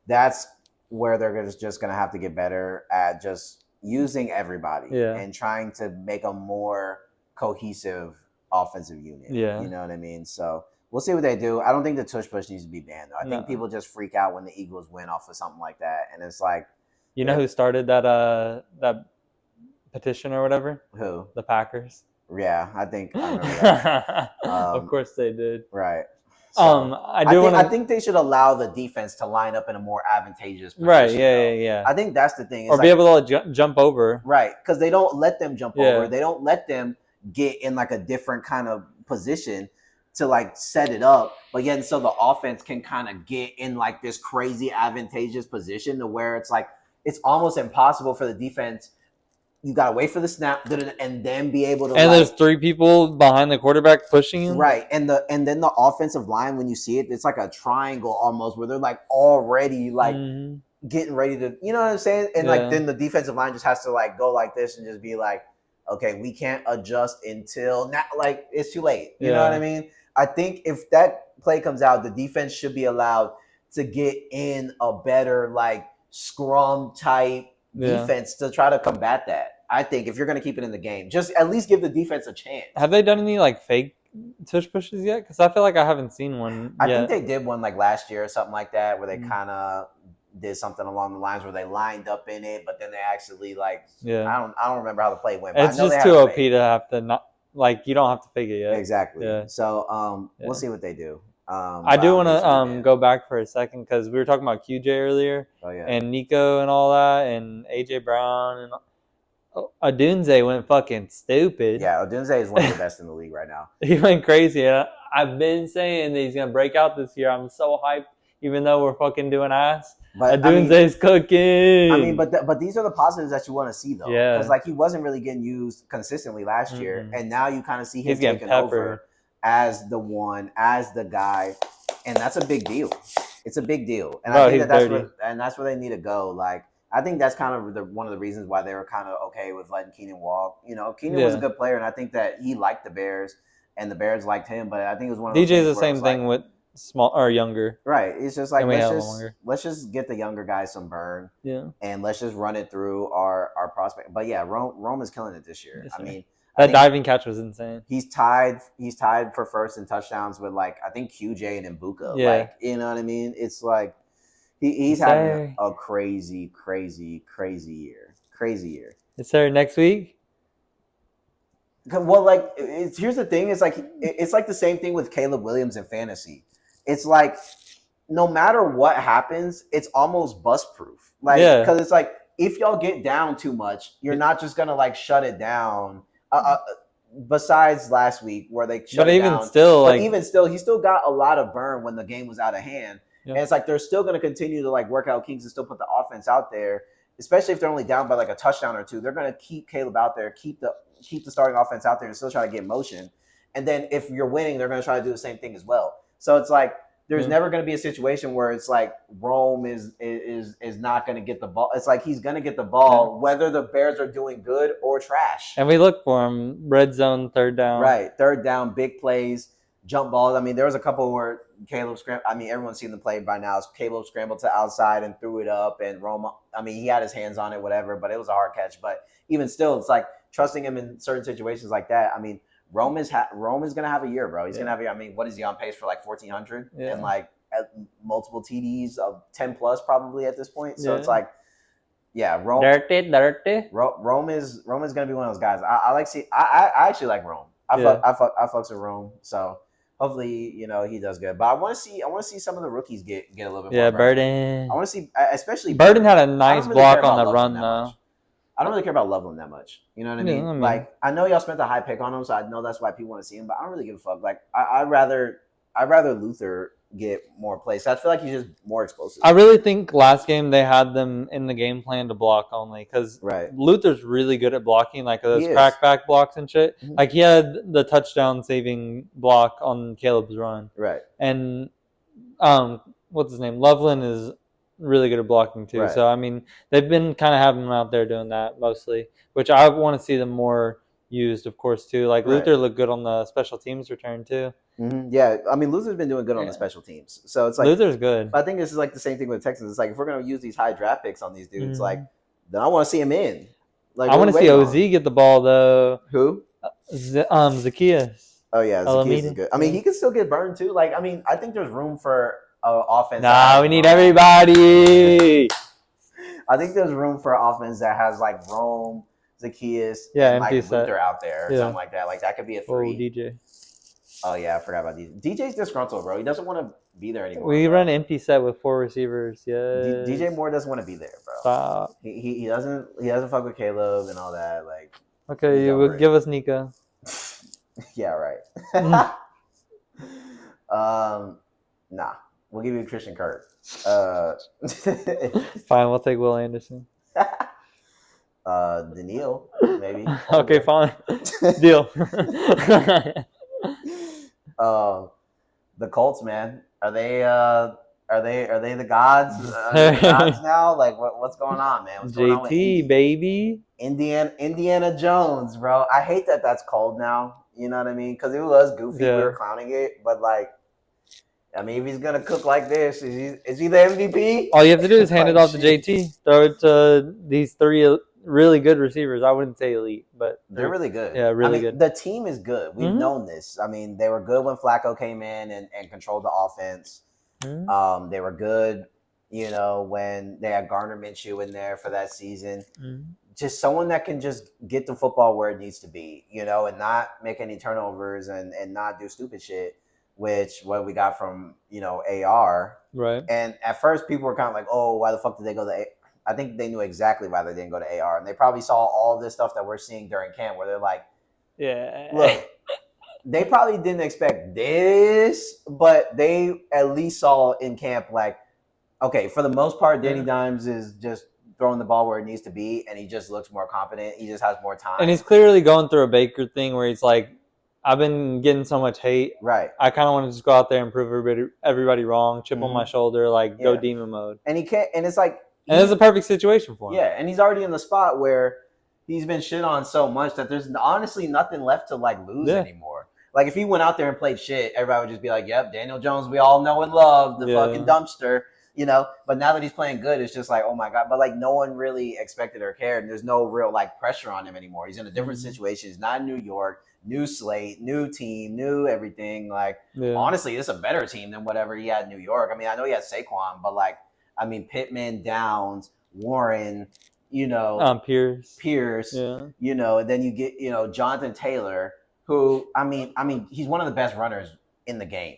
that's where they're just going to have to get better at just using everybody and trying to make a more cohesive offensive unit. Yeah. You know what I mean? So we'll see what they do. I don't think the tush push needs to be banned, though. I think people just freak out when the Eagles win off of something like that. And it's like... You know who started that petition or whatever? Who? The Packers. Yeah, I think I remember that. Of course they did. Right. So, I think they should allow the defense to line up in a more advantageous position. Right, yeah. I think that's the thing. Or be able to jump over. Right, because they don't let them jump over. They don't let them get in like a different kind of position to like set it up. But yet, so the offense can kind of get in like this crazy advantageous position to where it's like, it's almost impossible for the defense. You gotta wait for the snap and then be able to. And there's 3 people behind the quarterback pushing him. Right, and then the offensive line, when you see it, it's like a triangle almost, where they're like already like getting ready to, you know what I'm saying? And like then the defensive line just has to like go like this and just be like, okay, we can't adjust until now. Like it's too late. You know what I mean? I think if that play comes out, the defense should be allowed to get in a better like scrum type defense to try to combat that. I think if you're going to keep it in the game, just at least give the defense a chance. Have they done any like fake tush pushes yet? Because I feel like I haven't seen one I think they did one like last year or something like that, where they kind of did something along the lines where they lined up in it, but then they actually like I don't remember how the play went. It's just too OP to have to not like you don't have to fake it yet. Exactly. Yeah. So we'll see what they do. I do want to go back for a second because we were talking about QJ earlier, and Nico and all that, and AJ Brown and Odunze went fucking stupid. Yeah, Odunze is one of the best in the league right now. He went crazy. And I've been saying that he's gonna break out this year. I'm so hyped, even though we're fucking doing ass. But Odunze's cooking. I mean, but these are the positives that you want to see though. Yeah, because like he wasn't really getting used consistently last year, and now you kind of see him taking over as the one, as the guy, and that's a big deal. It's a big deal, and I think that's where they need to go. Like, I think that's kind of one of the reasons why they were kind of okay with letting Keenan walk. You know, Keenan was a good player, and I think that he liked the Bears, and the Bears liked him. But I think it was one of those DJ's the same thing with small or younger, Right. It's just like and we have them longer. let's just get the younger guys some burn. Yeah. And let's just run it through our prospect. But yeah, Rome is killing it this year. Yes, I mean, I that think diving catch was insane. he's tied for first in touchdowns with like I think QJ and Mbuka. Yeah. Like, you know what I mean? It's like he's Yes, having sir. a crazy year. Crazy year. Yes, sir. Next week. Well, like here's the thing: it's like the same thing with Caleb Williams in fantasy. It's like no matter what happens, it's almost bust proof. Like, Yeah. because it's like if y'all get down too much, you're not just gonna like shut it down. Besides last week where they shut it down, even still, he still got a lot of burn when the game was out of hand. Yeah. And it's like they're still gonna continue to like work out kinks and still put the offense out there, especially if they're only down by like a touchdown or two. They're gonna keep Caleb out there, keep the starting offense out there, and still try to get motion. And then if you're winning, they're gonna try to do the same thing as well. So it's like there's never going to be a situation where it's like Rome is not going to get the ball. It's like he's going to get the ball whether the Bears are doing good or trash. And we look for him. Red zone, third down. Right. Third down, big plays, jump balls. I mean, there was a couple where Caleb scrambled. I mean, everyone's seen the play by now. Caleb scrambled to outside and threw it up. And Rome, I mean, he had his hands on it, whatever, but it was a hard catch. But even still, it's like trusting him in certain situations like that. I mean, Rome is going to have a year, bro. He's going to have a year. I mean, what is he on pace for, like 1,400? Yeah. And, like, multiple TDs of 10 plus probably at this point. So it's like, yeah, Rome. Dirty. Rome is going to be one of those guys. I actually like Rome. I fucks with Rome. So hopefully, you know, he does good. But I want to see some of the rookies get a little bit more. Yeah, Burden. I want to see, especially Burden had a nice block on the run though. I don't really care about Loveland that much. You know what I mean? Yeah, like, I know y'all spent a high pick on him, so I know that's why people want to see him, but I don't really give a fuck. Like, I'd rather Luther get more plays. So I feel like he's just more explosive. I really think last game they had them in the game plan to block only because Luther's really good at blocking, like those crackback blocks and shit. Mm-hmm. Like, he had the touchdown saving block on Caleb's run. Right. And what's his name? Loveland is really good at blocking too. Right. So I mean, they've been kind of having them out there doing that mostly, which I want to see them more used, of course, too. Like Luther looked good on the special teams return too. Mm-hmm. Yeah, I mean, Luther's been doing good on the special teams, so it's like Luther's good. I think this is like the same thing with Texans. It's like if we're gonna use these high draft picks on these dudes, like then I want to see him in. Like I want to see OZ get the ball though. Who? Zacchaeus. Oh yeah, Zacchaeus is good. I mean, he can still get burned too. Like I mean, I think there's room for offense. Nah, we need everybody. I think there's room for offense that has like Rome, Zacchaeus, and like Luther out there, or something like that. Like that could be a 3. Oh, DJ. Oh yeah, I forgot about DJ. DJ's disgruntled, bro. He doesn't want to be there anymore. We run an empty set with 4 receivers. Yeah. DJ Moore doesn't want to be there, bro. Stop. He doesn't fuck with Caleb and all that. Like. Okay, you would give us Nika. Yeah, right. Nah. We'll give you Christian Kirk. Fine, we'll take Will Anderson. Daniil, maybe. Okay, fine. Deal. The Colts, man. Are they the gods? Are they the gods now? Like what's going on, man? What's going on with JT, baby? Indiana Jones, bro. I hate that that's called now. You know what I mean? Because it was goofy. We were clowning it, but like. I mean, if he's gonna cook like this, is he the MVP? All you have to do is hand it off to JT. Throw it to these 3 really good receivers. I wouldn't say elite, but they're really good. Yeah, really good. The team is good. We've known this. I mean, they were good when Flacco came in and controlled the offense. Mm-hmm. They were good, you know, when they had Gardner Minshew in there for that season. Mm-hmm. Just someone that can just get the football where it needs to be, you know, and not make any turnovers and not do stupid shit. Which what we got from, you know, AR. Right. And at first people were kind of like, oh, why the fuck did they go to AR? I think they knew exactly why they didn't go to AR. And they probably saw all this stuff that we're seeing during camp where they're like, yeah, look, they probably didn't expect this, but they at least saw in camp like, okay, for the most part, Danny Dimes is just throwing the ball where it needs to be. And he just looks more competent. He just has more time. And he's clearly going through a Baker thing where he's like, I've been getting so much hate. Right. I kind of want to just go out there and prove everybody wrong, chip on my shoulder, like go demon mode. And he can't. And it's like, and it's a perfect situation for him. Yeah, and he's already in the spot where he's been shit on so much that there's honestly nothing left to like lose anymore. Like if he went out there and played shit, everybody would just be like, "Yep, Daniel Jones, we all know and love, the fucking dumpster." But now that he's playing good, it's just like, oh my god. But like no one really expected or cared, and there's no real like pressure on him anymore. He's in a different situation. He's not in New York. New slate, new team, new everything. Like honestly, it's a better team than whatever he had in New York. I mean, I know he had Saquon, but like, I mean, Pittman, Downs, Warren, Pierce, and then you get Jonathan Taylor, who he's one of the best runners in the game.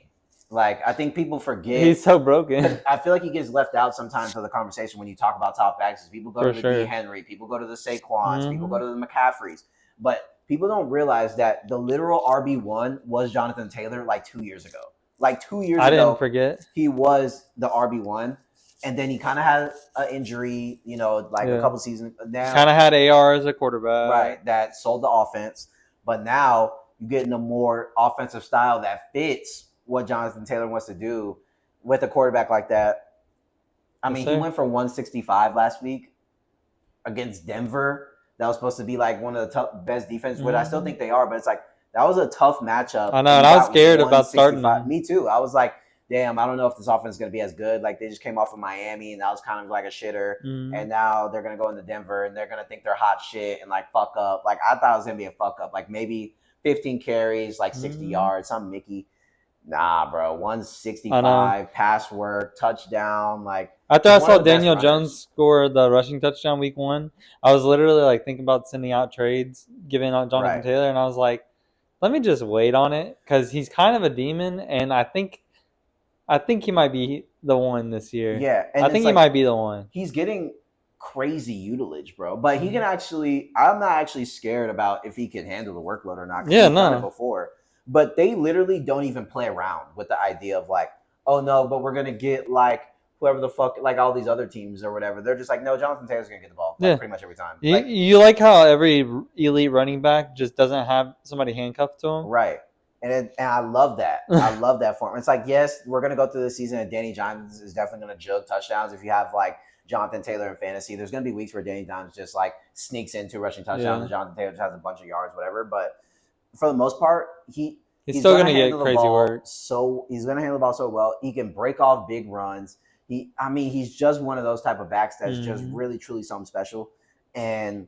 Like I think people forget he's so broken. I feel like he gets left out sometimes of the conversation when you talk about top backs. People go to the D. Henry, people go to the Saquons, people go to the McCaffreys, but people don't realize that the literal RB1 was Jonathan Taylor like 2 years ago. Like 2 years ago, I didn't forget he was the RB1, and then he kind of had an injury, a couple seasons. Now kind of had AR as a quarterback, right? That sold the offense, but now you're getting a more offensive style that fits what Jonathan Taylor wants to do with a quarterback like that. I mean, he went for 165 last week against Denver. That was supposed to be like one of the best defenses, which I still think they are, but it's like that was a tough matchup. I know, and I was scared about starting them. Me too. I was like, damn, I don't know if this offense is going to be as good. Like they just came off of Miami, and that was kind of like a shitter. And now they're going to go into Denver, and they're going to think they're hot shit and like fuck up. Like I thought it was going to be a fuck up. Like maybe 15 carries, like 60 yards, some Mickey. Nah, bro. 165, pass work, touchdown. Like after I saw Daniel Jones score the rushing touchdown week 1, I was literally like thinking about sending out trades, giving out Jonathan Taylor, and I was like, let me just wait on it because he's kind of a demon, and I think he might be the one this year. Yeah, and I think he might be the one. He's getting crazy utilage, bro. But he can actually. I'm not actually scared about if he can handle the workload or not. Yeah, he's done it before. But they literally don't even play around with the idea of like, oh no, but we're gonna get like whoever the fuck, like all these other teams or whatever. They're just like, no, Jonathan Taylor's gonna get the ball pretty much every time. You like how every elite running back just doesn't have somebody handcuffed to him, right? And I love that. I love that for him. It's like, yes, we're gonna go through the season, and Danny Jones is definitely gonna jug touchdowns if you have like Jonathan Taylor in fantasy. There's gonna be weeks where Danny Jones just like sneaks into rushing touchdowns, and Jonathan Taylor just has a bunch of yards, whatever. But for the most part, he's still going to get crazy work. So he's going to handle the ball so well. He can break off big runs. He's just one of those type of backs that's just really, truly something special. And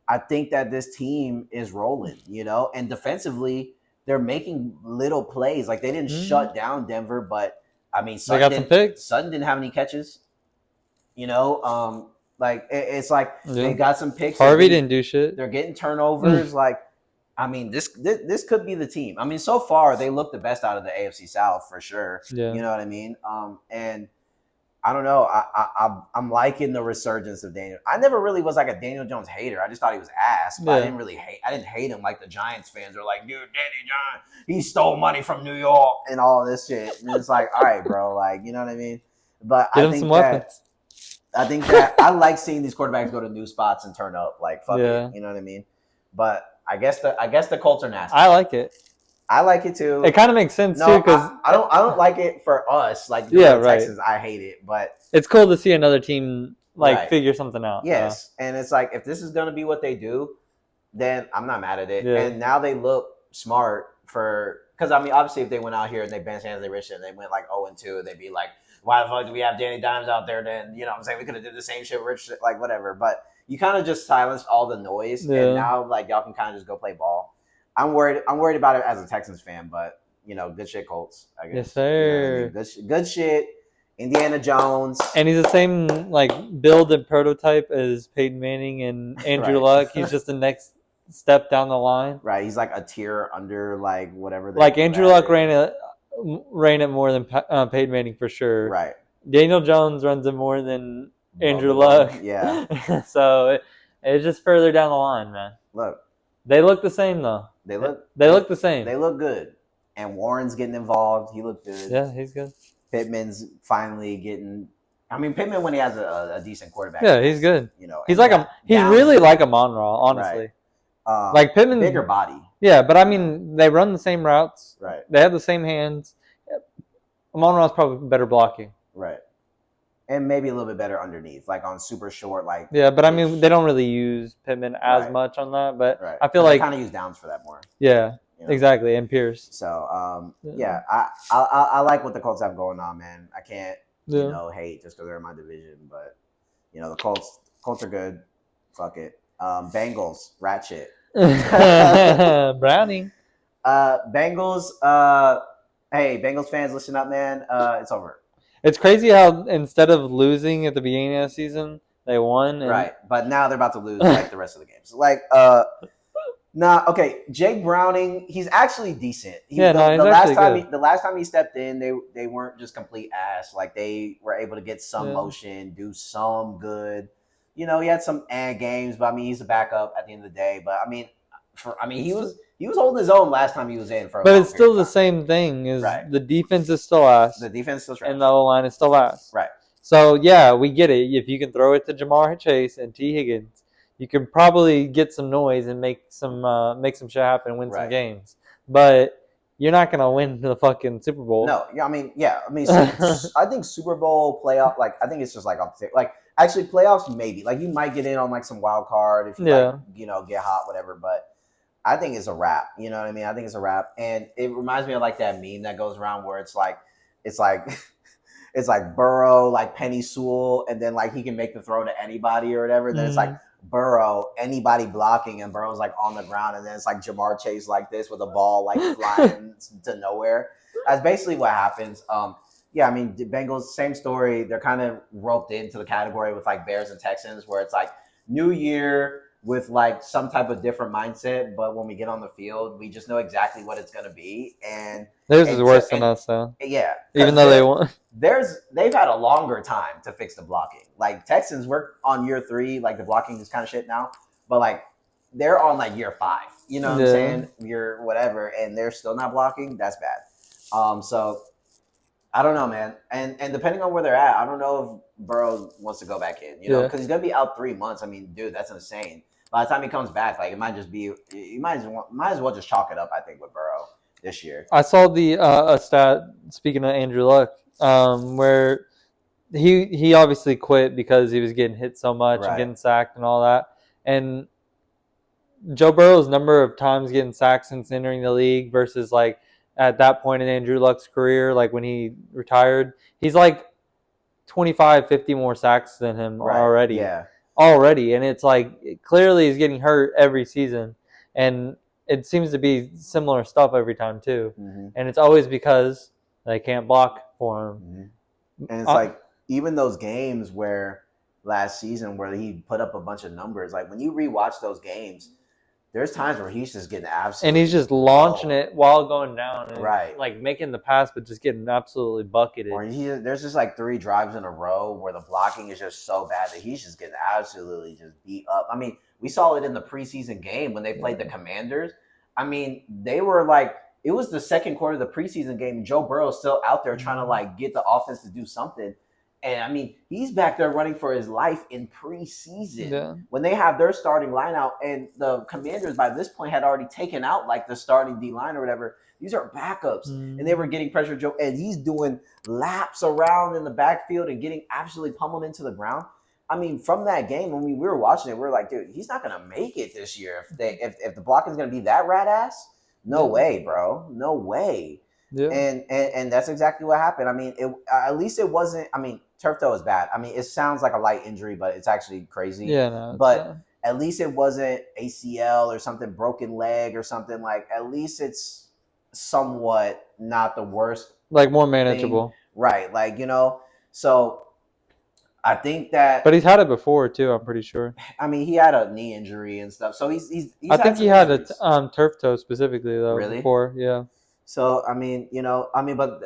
I think that this team is rolling, and defensively, they're making little plays. Like they didn't shut down Denver, but I mean, Sutton didn't have any catches. Like it's like they got some picks. Harvey didn't do shit. They're getting turnovers. Like, I mean, this could be the team. I mean, so far they look the best out of the AFC South for sure. Yeah. You know what I mean? And I don't know. I'm liking the resurgence of Daniel. I never really was like a Daniel Jones hater. I just thought he was ass, but I didn't hate him like the Giants fans are like, dude, Danny Jones, he stole money from New York and all this shit. And it's like, all right, bro, like, you know what I mean? But I think that I like seeing these quarterbacks go to new spots and turn up. Like, fuck it, you know what I mean? But I guess the Colts are nasty. I like it. I like it too. It kind of makes sense too because I don't like it for us. Like the Texans, I hate it, but it's cool to see another team figure something out. Yes, and it's like if this is gonna be what they do, then I'm not mad at it. Yeah. And now they look smart because I mean obviously if they went out here and they benched Anthony Richardson, they went like 0-2, they'd be like, why the fuck do we have Danny Dimes out there? Then you know what I'm saying we could have did the same shit with Richardson, like whatever, but. You kind of just silenced all the noise, and now like y'all can kind of just go play ball. I'm worried about it as a Texans fan, but good shit, Colts. I guess. Yes, sir. Good shit. Indiana Jones, and he's the same like build and prototype as Peyton Manning and Andrew Luck. He's just the next step down the line. Right. He's like a tier under like whatever. Like Andrew Luck ran it more than Peyton Manning for sure. Right. Daniel Jones runs it more than Andrew Luck. Yeah. So it's just further down the line, man. Look. They look the same though. They look the same. They look good. And Warren's getting involved. He looked good. Yeah, he's good. Pittman's finally getting Pittman when he has a decent quarterback. Yeah, he's good. He's really like a Monroe, honestly. Right. Like Pittman's bigger body. Yeah, but I mean they run the same routes. Right. They have the same hands. Monroe's probably better blocking. Right. And maybe a little bit better underneath, like on super short, like. Yeah, but I mean, they don't really use Pittman as much on that. But I feel like they kind of use Downs for that more. Yeah, Exactly, and Pierce. So Yeah. I like what the Colts have going on, man. I can't Yeah. hate just because they're in my division, but the Colts are good. Fuck it. Bengals, rat shit. Browning. Bengals. Hey, Bengals fans, listen up, man. It's over. It's crazy how instead of losing at the beginning of the season, they won. And Right, but now they're about to lose like the rest of the games. Like, nah, okay. Jake Browning, he's actually decent. yeah, no, The he's last actually time good. the last time he stepped in, they weren't just complete ass. Like they were able to get some Yeah. motion, do some good. He had some games, but I mean he's a backup at the end of the day. But I mean, he was holding his own last time he was in for a But long it's period still of the time. same thing. Is Right. the defense is still ass, The defense still trash. and the O line is still ass. Right. So yeah, we get it. If you can throw it to Jamar Chase and T Higgins, you can probably get some noise and make some shit happen, and win some Right. games. But you're not gonna win the fucking Super Bowl. No, yeah, I mean, I think Super Bowl playoff, like, I think it's just like off the table. Like, actually, playoffs maybe, like, you might get in on like some wild card if you like, Yeah. get hot, whatever. But I think it's a wrap. You know what I mean? I think it's a wrap, and it reminds me of like that meme that goes around where it's like, it's like Burrow, like Penny Sewell, and then like he can make the throw to anybody or whatever. Then it's like Burrow, anybody blocking, and Burrow's like on the ground, and then it's like Jamar Chase like this with a ball like flying to nowhere. That's basically what happens. Yeah, I mean, the Bengals, same story. They're kind of roped into the category with like Bears and Texans, where it's like new year with like some type of different mindset, but when we get on the field, we just know exactly what it's going to be. And theirs is worse than us, though. Yeah, even though they won. They've had a longer time to fix the blocking. Like Texans, we're on year 3. Like the blocking is kind of shit now, but like they're on like year 5. You know what I'm saying? Year whatever, and they're still not blocking. That's bad. So I don't know, man. And depending on where they're at, I don't know if Burrow wants to go back in. Because he's gonna be out 3 months. I mean, dude, that's insane. By the time he comes back, like it might just be you might as well just chalk it up. I think with Burrow this year. I saw the a stat. Speaking of Andrew Luck, where he obviously quit because he was getting hit so much and getting sacked and all that. And Joe Burrow's number of times getting sacked since entering the league versus like at that point in Andrew Luck's career, like when he retired, he's like 25, 50 more sacks than him already. Yeah. Already. And it's like clearly he's getting hurt every season. And it seems to be similar stuff every time too. Mm-hmm. And it's always because they can't block for him. Mm-hmm. And it's like even those games where last season where he put up a bunch of numbers, like when you rewatch those games, there's times where he's just getting absolutely and he's just launching it while going down, and right, like making the pass, but just getting absolutely bucketed. Or there's just like 3 drives in a row where the blocking is just so bad that he's just getting absolutely just beat up. I mean, we saw it in the preseason game when they played the Commanders. I mean, they were like, it was the second quarter of the preseason game, and Joe Burrow's still out there trying to like get the offense to do something. And I mean, he's back there running for his life in preseason when they have their starting lineup, and the Commanders by this point had already taken out like the starting D line or whatever. These are backups, and they were getting pressure. Joe, and he's doing laps around in the backfield and getting absolutely pummeled into the ground. I mean, from that game when we were watching it, we were like, dude, he's not gonna make it this year if the blocking is gonna be that rat ass. No way, bro. No way. Yeah. And that's exactly what happened. I mean, at least it wasn't. I mean, turf toe is bad. I mean, it sounds like a light injury, but it's actually crazy. Yeah, no. But at least it wasn't ACL or something, broken leg or something. Like at least it's somewhat not the worst. Like more manageable, right? Like so. I think that, but he's had it before too. I'm pretty sure. I mean, he had a knee injury and stuff, so he's I think he had a turf toe specifically though. Really? Before, yeah. So I mean, but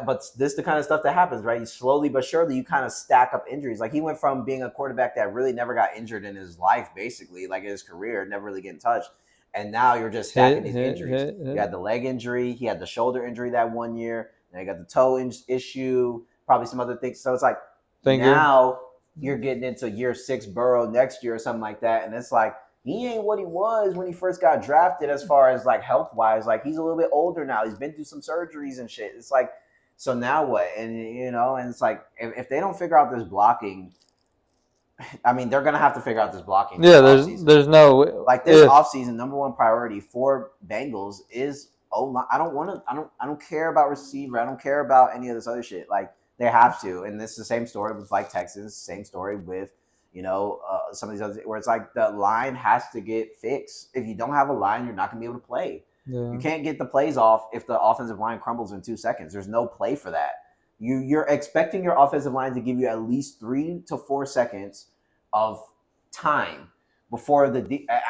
but this is the kind of stuff that happens, right? You slowly but surely you kind of stack up injuries. Like he went from being a quarterback that really never got injured in his life, basically, like in his career, never really getting touched, and now you're just stacking these injuries. You had the leg injury, he had the shoulder injury that one year, now you got the toe issue, probably some other things. So it's like now you're getting into year 6 Burrow next year or something like that, and it's like, he ain't what he was when he first got drafted as far as like health wise. Like he's a little bit older now. He's been through some surgeries and shit. It's like, so now what? And and it's like if they don't figure out this blocking, I mean, they're gonna have to figure out this blocking. Yeah, This offseason. there's no Like this offseason, number one priority for Bengals is I don't care about receiver. I don't care about any of this other shit. Like they have to, and this is the same story with like Texans. Same story with some of these other where it's like the line has to get fixed. If you don't have a line, you're not gonna be able to play. Yeah. You can't get the plays off if the offensive line crumbles in 2 seconds. There's no play for that. You're expecting your offensive line to give you at least 3 to 4 seconds of time before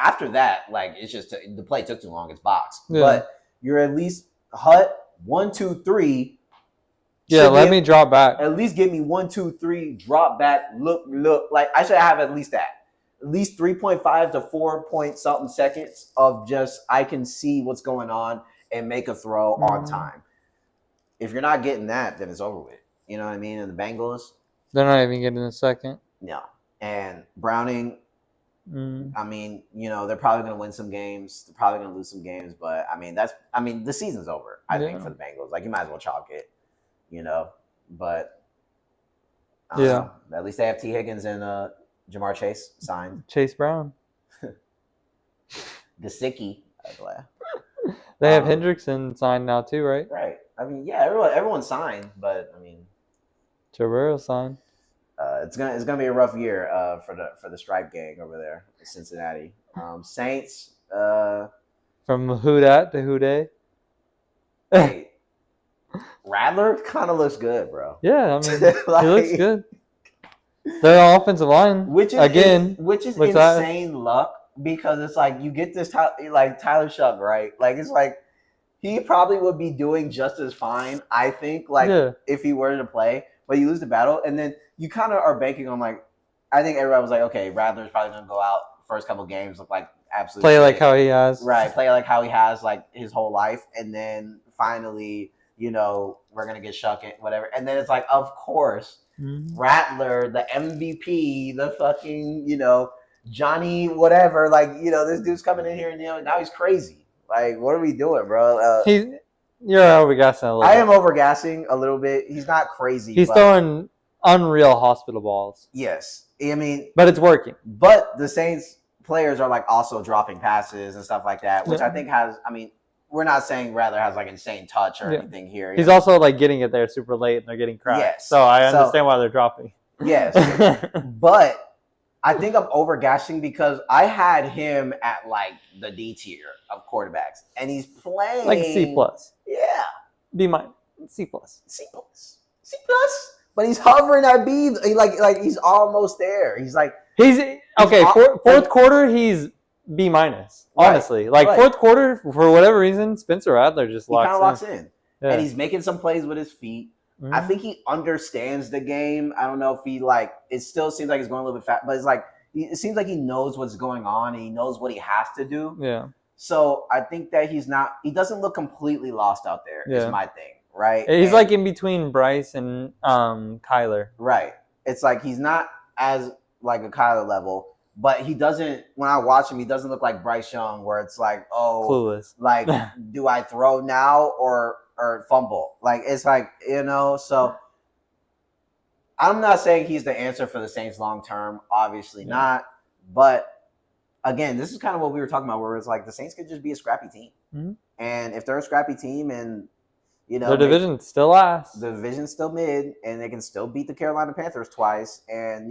after that, like it's just the play took too long. It's boxed, but you're at least hut 1, 2, 3. Yeah, let me drop back. At least give me 1, 2, 3. Drop back. Look. Like I should have at least that. At least 3.5 to 4 point something seconds of just I can see what's going on and make a throw on time. If you're not getting that, then it's over with. You know what I mean? And the Bengals, they're not even getting a second. No. And Browning, I mean, they're probably going to win some games. They're probably going to lose some games, but I mean, the season's over. I think for the Bengals, like you might as well chalk it, But at least they have T. Higgins and Jamar Chase signed. Chase Brown, Gesicki. They have Hendrickson signed now too, right? Right. I mean, yeah, everyone signed, but I mean, Chavarro signed. It's gonna be a rough year for the Stripe gang over there in Cincinnati. Saints. From who dat to who day. Hey, Rattler kind of looks good, bro. Yeah, I mean, he looks good. Their offensive line, which is insane luck because it's like you get this like Tyler Shuck, right? Like it's like he probably would be doing just as fine, I think, if he were to play, but you lose the battle, and then you kind of are banking on like I think everybody was like, okay, Rattler's probably gonna go out first couple games look like absolute play shit. Like how he has, right? Play like how he has like his whole life, and then finally, we're gonna get Shuck it, whatever, and then it's like, of course. Rattler, the MVP, the fucking, Johnny, whatever. Like, this dude's coming in here and now he's crazy. Like, what are we doing, bro? You're overgassing a little bit. I am overgassing a little bit. He's not crazy. He's throwing unreal hospital balls. Yes. I mean, but it's working. But the Saints players are like also dropping passes and stuff like that, which I think we're not saying Rattler has like insane touch or anything here. He's also like getting it there super late and they're getting cracked. Yes. So I understand why they're dropping. Yes. But I think I'm overgassing because I had him at like the D tier of quarterbacks and he's playing like C+. Yeah. B-, C+. C+. But he's hovering at B. Like he's almost there. He's okay. Fourth quarter, he's B-. Honestly, fourth quarter for whatever reason, Spencer Rattler just locks in. Yeah. And he's making some plays with his feet. I think he understands the game. I don't know if he it still seems like he's going a little bit fast, but it seems like he knows what's going on and he knows what he has to do. Yeah. So I think that he doesn't look completely lost out there. Yeah. Is my thing, right? He's like in between Bryce and Kyler. Right. It's like he's not as like a Kyler level, but he doesn't. When I watch him, he doesn't look like Bryce Young, where it's like, oh, clueless. Like, do I throw now or fumble? Like it's like So I'm not saying he's the answer for the Saints long term. Obviously not. But again, this is kind of what we were talking about, where it's like the Saints could just be a scrappy team, and if they're a scrappy team and their division's still last. The division's still mid, and they can still beat the Carolina Panthers twice. And,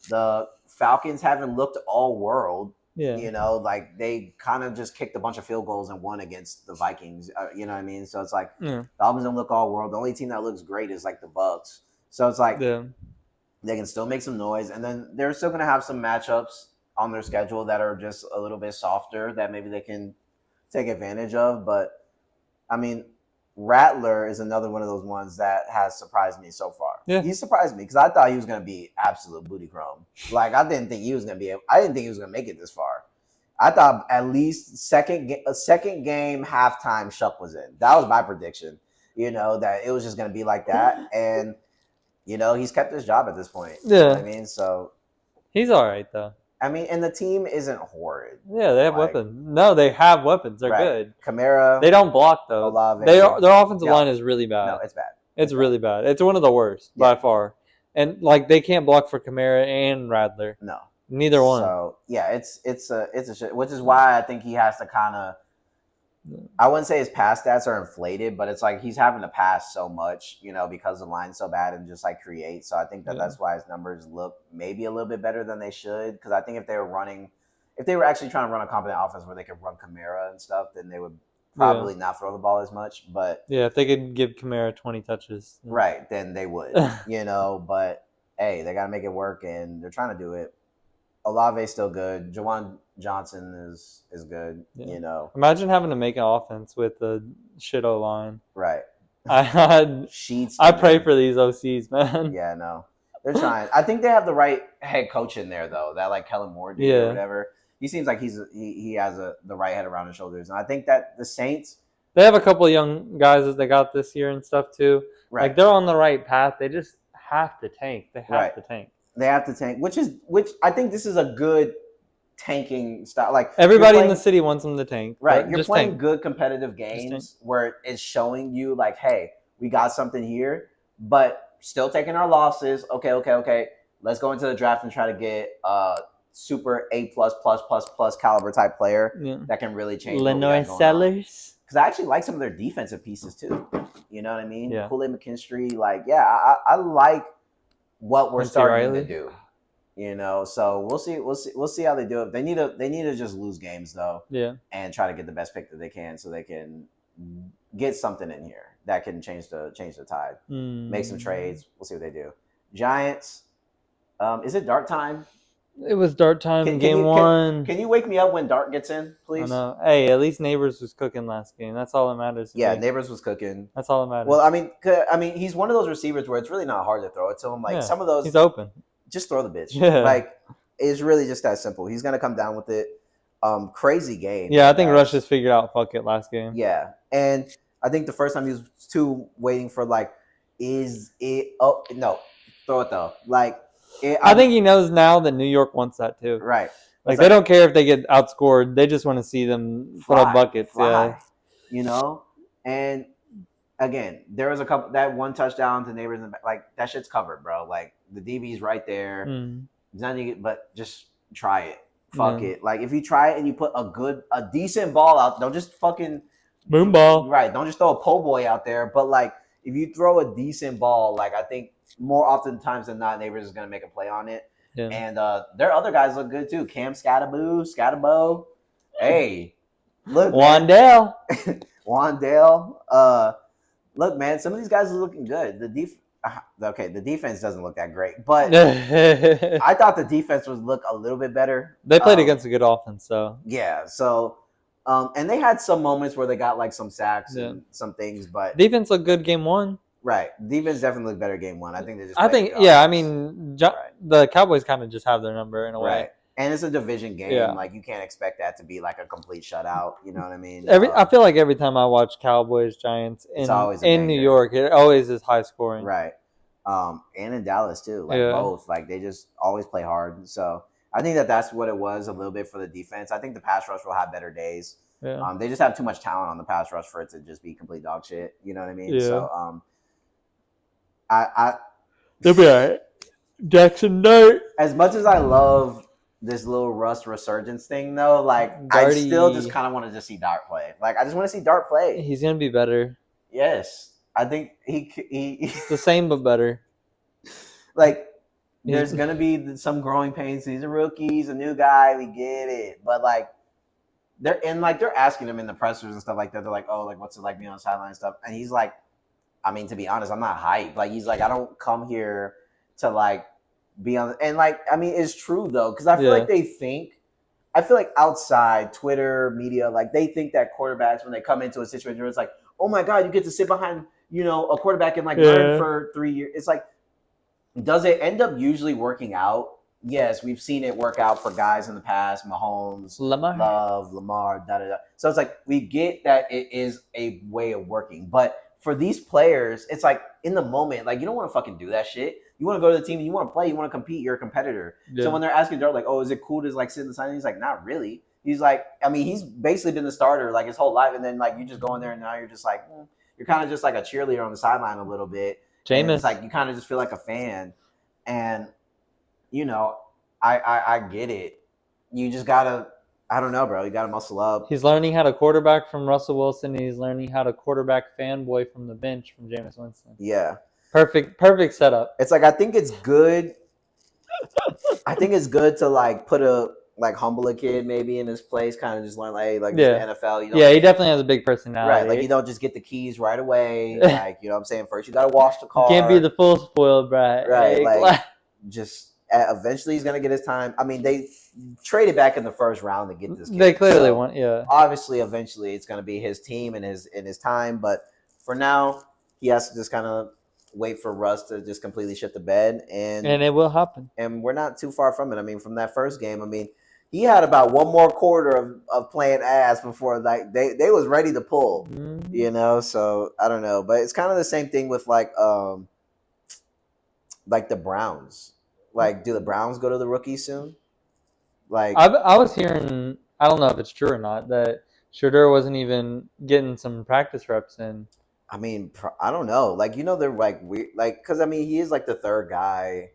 the Falcons haven't looked all world. Yeah. Like they kind of just kicked a bunch of field goals and won against the Vikings. You know what I mean? So it's like the Falcons don't look all world. The only team that looks great is like the Bucks. So it's like they can still make some noise. And then they're still going to have some matchups on their schedule that are just a little bit softer that maybe they can take advantage of. But, I mean, Rattler is another one of those ones that has surprised me so far. Yeah. He surprised me because I thought he was going to be absolute booty chrome. Like, I didn't think he was going to make it this far. I thought at least second game halftime Shuck was in. That was my prediction, that it was just going to be like that. And, he's kept his job at this point. Yeah. You know what I mean? So he's all right, though. I mean, and the team isn't horrid. Yeah, they have weapons. No, they have weapons. They're good. Kamara. They don't block, though. Their offensive line is really bad. No, it's bad. It's really bad. It's one of the worst by far. And like they can't block for Kamara and Radler. No. Neither one. So yeah, it's a shit, which is why I think he has to kind of. I wouldn't say his pass stats are inflated, but it's like he's having to pass so much, because the line's so bad and just like create. So I think that's why his numbers look maybe a little bit better than they should. Because I think if they were actually trying to run a competent offense where they could run Kamara and stuff, then they would probably not throw the ball as much. But yeah, if they could give Kamara 20 touches, right, then they would, But hey, they got to make it work, and they're trying to do it. Olave's still good. Jawan Johnson is good. Imagine having to make an offense with a shit O line. Right. Sheets. I pray for these OCs, man. Yeah, no, they're trying. I think they have the right head coach in there though. That like Kellen Moore did or whatever. He seems like he has the right head around his shoulders, and I think that the Saints. They have a couple of young guys that they got this year and stuff too. Right. Like they're on the right path. They just have to tank. They have to tank. They have to tank, which I think this is a good tanking style. Like everybody in the city wants them to tank. Right. You're playing good competitive games where it's showing you like, hey, we got something here, but still taking our losses. Okay. Let's go into the draft and try to get a super A+++ caliber type player that can really change. Lenore Sellers. Because I actually like some of their defensive pieces too. You know what I mean? Yeah. Kool-Aid McKinstry. Like, yeah, I like what we're starting to do. So we'll see how they do it. They need to just lose games though. Yeah. And try to get the best pick that they can so they can get something in here that can change the tide. Make some trades. We'll see what they do. Giants. Is it dark time? It was dark time game one. Can you wake me up when dark gets in, please? Oh, no. Hey, at least Neighbors was cooking last game. That's all that matters. Yeah, Neighbors was cooking. That's all that matters. Well, I mean, he's one of those receivers where it's really not hard to throw it to him. Like some of those, he's open. Just throw the bitch. Yeah. Like it's really just that simple. He's gonna come down with it. Crazy game. Yeah, I think Rush just figured out fuck it last game. Yeah, and I think the first time he was waiting for like, is it? Oh no, throw it though. Like. I think he knows now that New York wants that too. Right. Like they don't care if they get outscored. They just want to see them put up buckets. Yeah. And again, there was that one touchdown to Neighbors. Like that shit's covered, bro. Like the DB's right there. But just try it. Fuck it. Like if you try it and you put a decent ball out, don't just fucking boom ball. Right. Don't just throw a po' boy out there. But like if you throw a decent ball, like I think more often times than not, Neighbors is going to make a play on it. Yeah. And their other guys look good too. Cam Scatabo. Hey, look, Wandale. Look, man, some of these guys are looking good. The defense doesn't look that great, but I thought the defense would look a little bit better. They played against a good offense, so yeah. So, and they had some moments where they got like some sacks and some things, but defense looked good game one. Right, defense definitely looked better game one. I think they just. I mean, the Cowboys kind of just have their number in a way. Right, and it's a division game. Yeah. Like you can't expect that to be like a complete shutout. You know what I mean? I feel like every time I watch Cowboys Giants in New York, it always is high scoring. Right, and in Dallas too. Like both, like they just always play hard. So I think that's what it was a little bit for the defense. I think the pass rush will have better days. Yeah. They just have too much talent on the pass rush for it to just be complete dog shit. You know what I mean? Yeah. So they'll be all right. Jackson Dart. As much as I love this little Russ resurgence thing, though, like Darty. I still just kind of want to just see Dart play. Like I just want to see Dart play. He's gonna be better. Yes, I think he it's the same but better. Like there's gonna be some growing pains. He's a rookie. He's a new guy. We get it, but like they're asking him in the pressers and stuff like that. They're like, oh, like what's it like being on the sideline and stuff? And he's like. I mean, to be honest, I'm not hyped. Like, he's like, I don't come here to, like, be on – and, like, I mean, it's true, though, because I feel like I feel like outside Twitter, media, like, they think that quarterbacks, when they come into a situation where it's like, oh, my God, you get to sit behind, a quarterback and, like, learn for 3 years. It's like, does it end up usually working out? Yes, we've seen it work out for guys in the past, Mahomes, Lamar, da-da-da. So it's like, we get that it is a way of working, but – for these players, it's like in the moment, like you don't want to fucking do that shit. You want to go to the team, you want to play, you want to compete, you're a competitor. Yeah. So when they're asking Dart, like, oh, is it cool to like sit in the side? He's like, not really. He's like, I mean, he's basically been the starter like his whole life, and then like you just go in there and now you're just like, you're kind of just like a cheerleader on the sideline a little bit. Jameis, it's like you kind of just feel like a fan. And you know, I get it. You just gotta, I don't know, bro. You gotta muscle up. He's learning how to quarterback from Russell Wilson. And he's learning how to quarterback fanboy from the bench from Jameis Winston. Yeah, Perfect setup. it's like I think it's good. I think it's good to like put a like humble a kid maybe in his place, kind of just learn like, hey, like this is the NFL. You don't Yeah, he definitely has a big personality. right, like you don't just get the keys right away. Like you know what I'm saying. First, you gotta wash the car. You can't be the full spoiled brat. Right, like just eventually he's gonna get his time. I mean, they traded back in the first round to get this kid. They clearly so want, yeah. Obviously, eventually it's gonna be his team and his time. But for now, he has to just kind of wait for Russ to just completely shit the bed, and it will happen. And we're not too far from it. I mean, from that first game, I mean, he had about one more quarter of playing ass before like they was ready to pull. Mm-hmm. You know, so I don't know, but it's kind of the same thing with like the Browns. Like, do the Browns go to the rookies soon? Like, I was hearing, I don't know if it's true or not, that Shedeur wasn't even getting some practice reps in. I mean, I don't know. Like, you know, they're like weird. Like, because I mean, he is like the third guy,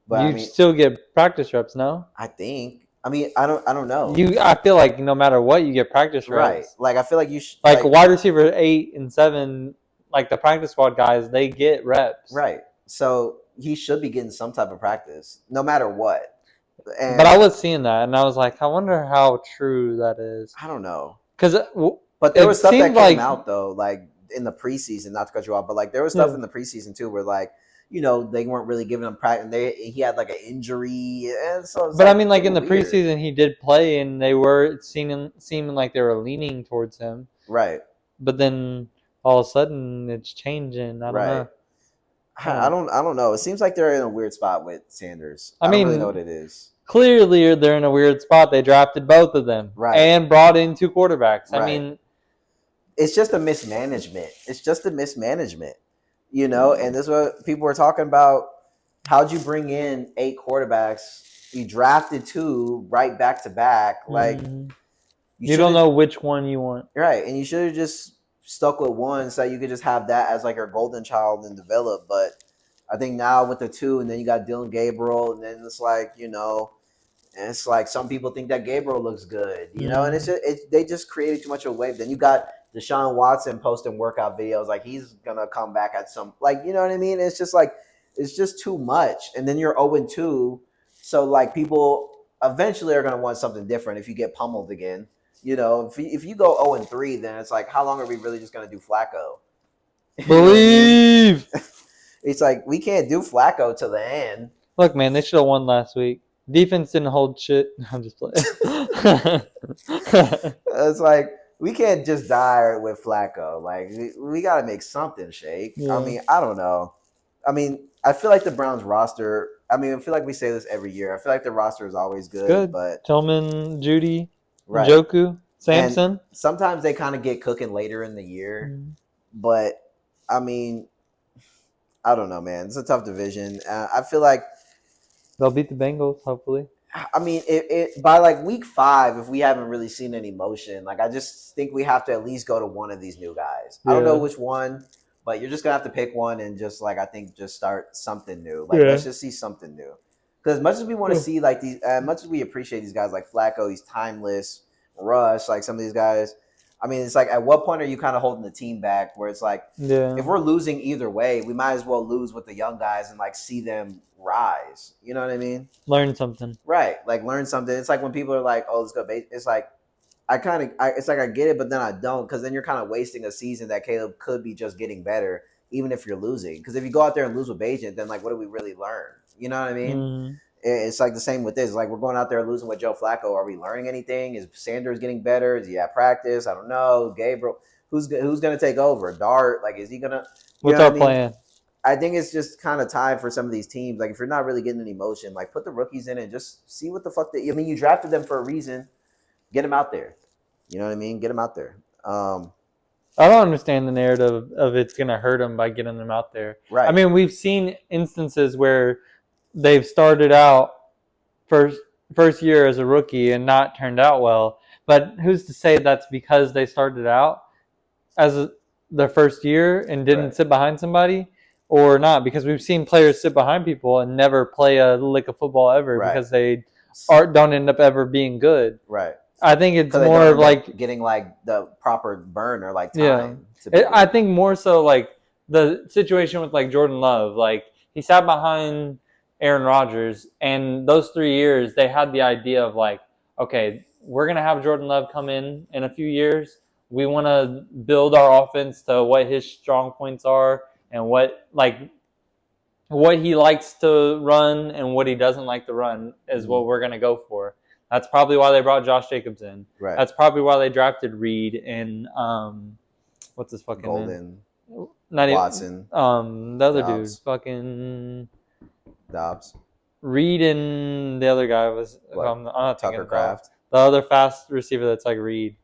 but you I mean, still get practice reps, no? I think. I mean, I don't know. I feel like no matter what, you get practice reps. Right. Like, I feel like you should. Like wide receiver 8 and 7, like the practice squad guys, they get reps. Right. So he should be getting some type of practice, no matter what. But I was seeing that, and I was like, I wonder how true that is. I don't know. But there was stuff that came out though, like in the preseason. Not to cut you off, but like there was stuff in the preseason too, where like you know they weren't really giving him practice. He had like an injury, and so. But like, I mean, like in the preseason, he did play, and they were seeming like they were leaning towards him. Right. But then all of a sudden, it's changing. I don't know. I don't know. It seems like they're in a weird spot with Sanders. I don't really know what it is. Clearly, they're in a weird spot. They drafted both of them, right, and brought in 2 quarterbacks. Right. I mean, it's just a mismanagement. You know, and this is what people were talking about. How'd you bring in 8 quarterbacks? You drafted 2 right back to back. Like you don't know which one you want, right? And you should have just stuck with one so you could just have that as like your golden child and develop. But I think now with the 2, and then you got Dylan Gabriel, and then it's like, you know, and it's like some people think that Gabriel looks good, you know, and it's just they just created too much of a wave. Then you got Deshaun Watson posting workout videos like he's gonna come back at some, like, you know what I mean? It's just like it's just too much. And then you're 0-2, so like people eventually are gonna want something different if you get pummeled again. You know, if you go 0-3, then it's like, how long are we really just gonna do Flacco? Believe. It's like we can't do Flacco to the end. Look, man, they should have won last week. Defense didn't hold shit. I'm just playing. It's like we can't just die with Flacco. Like we got to make something shake. Yeah. I mean, I don't know. I mean, I feel like the Browns roster. I mean, I feel like we say this every year. I feel like the roster is always good. But Tillman, Judy, right. Njoku, Samson. And sometimes they kind of get cooking later in the year. But I mean, I don't know, man. It's a tough division. I feel like they'll beat the Bengals, hopefully. I mean, it by like week 5, if we haven't really seen any motion, like I just think we have to at least go to one of these new guys. Yeah. I don't know which one, but you're just gonna have to pick one and just like I think just start something new. Like let's just see something new. Because as much as we want to see like these, as much as we appreciate these guys like Flacco, he's timeless. Rush, like some of these guys. I mean, it's like at what point are you kind of holding the team back? Where it's like, if we're losing either way, we might as well lose with the young guys and like see them rise. You know what I mean? Learn something, right? Like learn something. It's like when people are like, "Oh, let's go." It's like it's like I get it, but then I don't, because then you're kind of wasting a season that Caleb could be just getting better, even if you're losing. Because if you go out there and lose with Bajent, then like, what do we really learn? You know what I mean? It's like the same with this. Like we're going out there losing with Joe Flacco. Are we learning anything? Is Sanders getting better? Is he at practice? I don't know. Gabriel, who's going to take over? Dart, like is he going to? What's our plan? I think it's just kind of time for some of these teams. Like if you're not really getting any motion, like put the rookies in and just see what the fuck I mean, you drafted them for a reason. Get them out there. You know what I mean? Get them out there. I don't understand the narrative of it's going to hurt them by getting them out there. Right. I mean, we've seen instances where they've started out first year as a rookie and not turned out well. But who's to say that's because they started out as their first year and didn't sit behind somebody? or not, because we've seen players sit behind people and never play a lick of football ever Right. because they don't end up ever being good. Right. I think it's So they more don't of end like up getting like the proper burn or like yeah. time to be I good. think more so like the situation with like Jordan Love, like he sat behind Aaron Rodgers, and those 3 years they had the idea of like, okay, we're gonna have Jordan Love come in a few years. We want to build our offense to what his strong points are and what he likes to run and what he doesn't like to run is what we're gonna go for. That's probably why they brought Josh Jacobs in. Right. That's probably why they drafted Reed and what's his fucking Golden, name? Not Watson, even the other Dobbs. dude, fucking Dobbs. Reed, and the other guy was What? I'm not thinking Tucker of Kraft. the other fast receiver that's like Reed.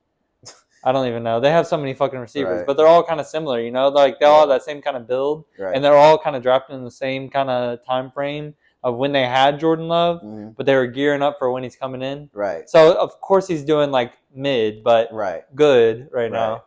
I don't even know. They have so many fucking receivers, Right. but they're all kind of similar, you know. Like they all have that same kind of build, Right. and they're all kind of drafted in the same kind of time frame of when they had Jordan Love, but they were gearing up for when he's coming in. Right. So of course he's doing like mid, but good right now,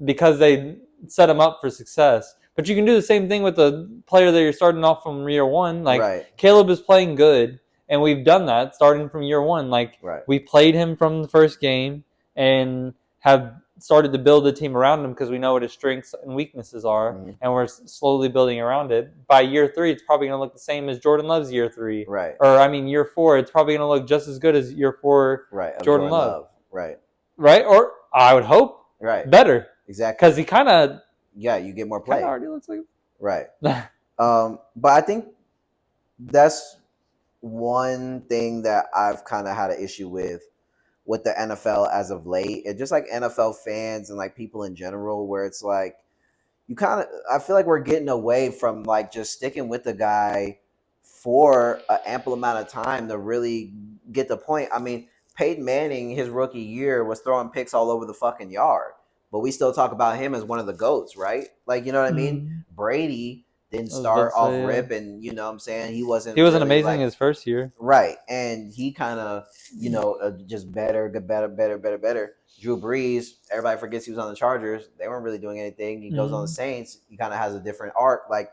because they set him up for success. But you can do the same thing with the player that you're starting off from year one. Like Caleb is playing good, and we've done that starting from year one. Like we played him from the first game and have started to build a team around him because we know what his strengths and weaknesses are, and we're slowly building around it. By year 3, it's probably going to look the same as Jordan Love's year 3. Right. Or, I mean, year 4, it's probably going to look just as good as year 4 Jordan Love. Right. Right? Or, I would hope, better. Exactly. Because he kind of... Yeah, you get more play. Kind of already looks like... Right. But I think that's one thing that I've kind of had an issue with the NFL as of late, and just like NFL fans and like people in general, where it's like I feel like we're getting away from like just sticking with the guy for an ample amount of time to really get the point. I mean, Peyton Manning, his rookie year, was throwing picks all over the fucking yard, but we still talk about him as one of the GOATs, right? Like, you know what I mean? Brady didn't start off rip, and you know what I'm saying? He wasn't really like, amazing his first year. Right. And he kind of, just better. Drew Brees, everybody forgets he was on the Chargers. They weren't really doing anything. He goes on the Saints. He kind of has a different arc. Like,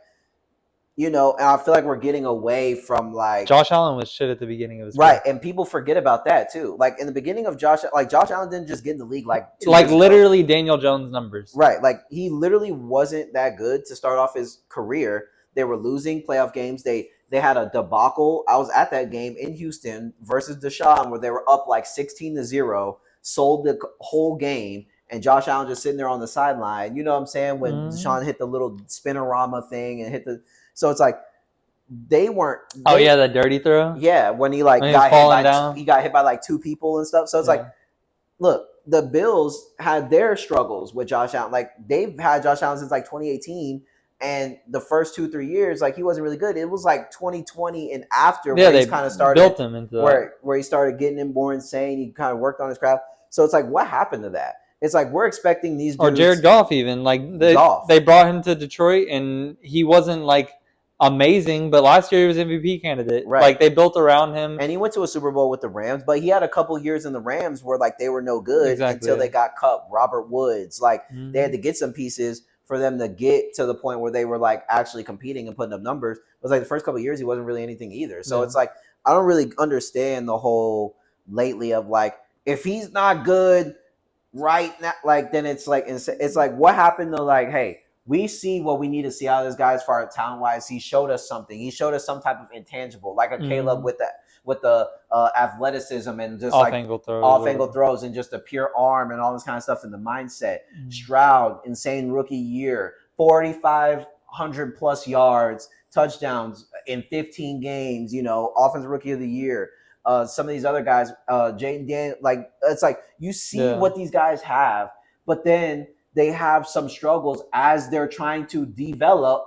and I feel like we're getting away from like Josh Allen was shit at the beginning of his career. And people forget about that too. Like in the beginning of Josh Allen didn't just get in the league like literally Daniel Jones numbers. Right. Like he literally wasn't that good to start off his career. They were losing playoff games. They had a debacle. I was at that game in Houston versus Deshaun where they were up like 16-0, sold the whole game, and Josh Allen just sitting there on the sideline. You know what I'm saying? When Deshaun hit the little spinorama thing and so it's like they weren't. The dirty throw. Yeah, when he got hit down. He got hit by like 2 people and stuff. So it's like, look, the Bills had their struggles with Josh Allen. Like they've had Josh Allen since like 2018. And the first 2-3 years, like he wasn't really good. It was like 2020 and after where he kind of started built him into where he started getting him more insane. He kind of worked on his craft. So it's like, what happened to that? It's like we're expecting these dudes. Or Jared Goff even. Like they brought him to Detroit and he wasn't like amazing, but last year he was MVP candidate. Right. Like they built around him. And he went to a Super Bowl with the Rams, but he had a couple years in the Rams where like they were no good until they got cut. Robert Woods. Like they had to get some pieces for them to get to the point where they were like actually competing and putting up numbers. It was like the first couple of years he wasn't really anything either. So it's like I don't really understand the whole lately of like if he's not good right now, like then it's like what happened to like, hey, we see what we need to see out of this guy as far as talent wise. He showed us something. He showed us some type of intangible, like a Caleb with the athleticism and just off-angle throws and just a pure arm and all this kind of stuff in the mindset. Stroud, insane rookie year, 4,500 plus yards, touchdowns in 15 games. Offensive rookie of the year. Some of these other guys, Jaden Dan, like it's like you see what these guys have, but then they have some struggles as they're trying to develop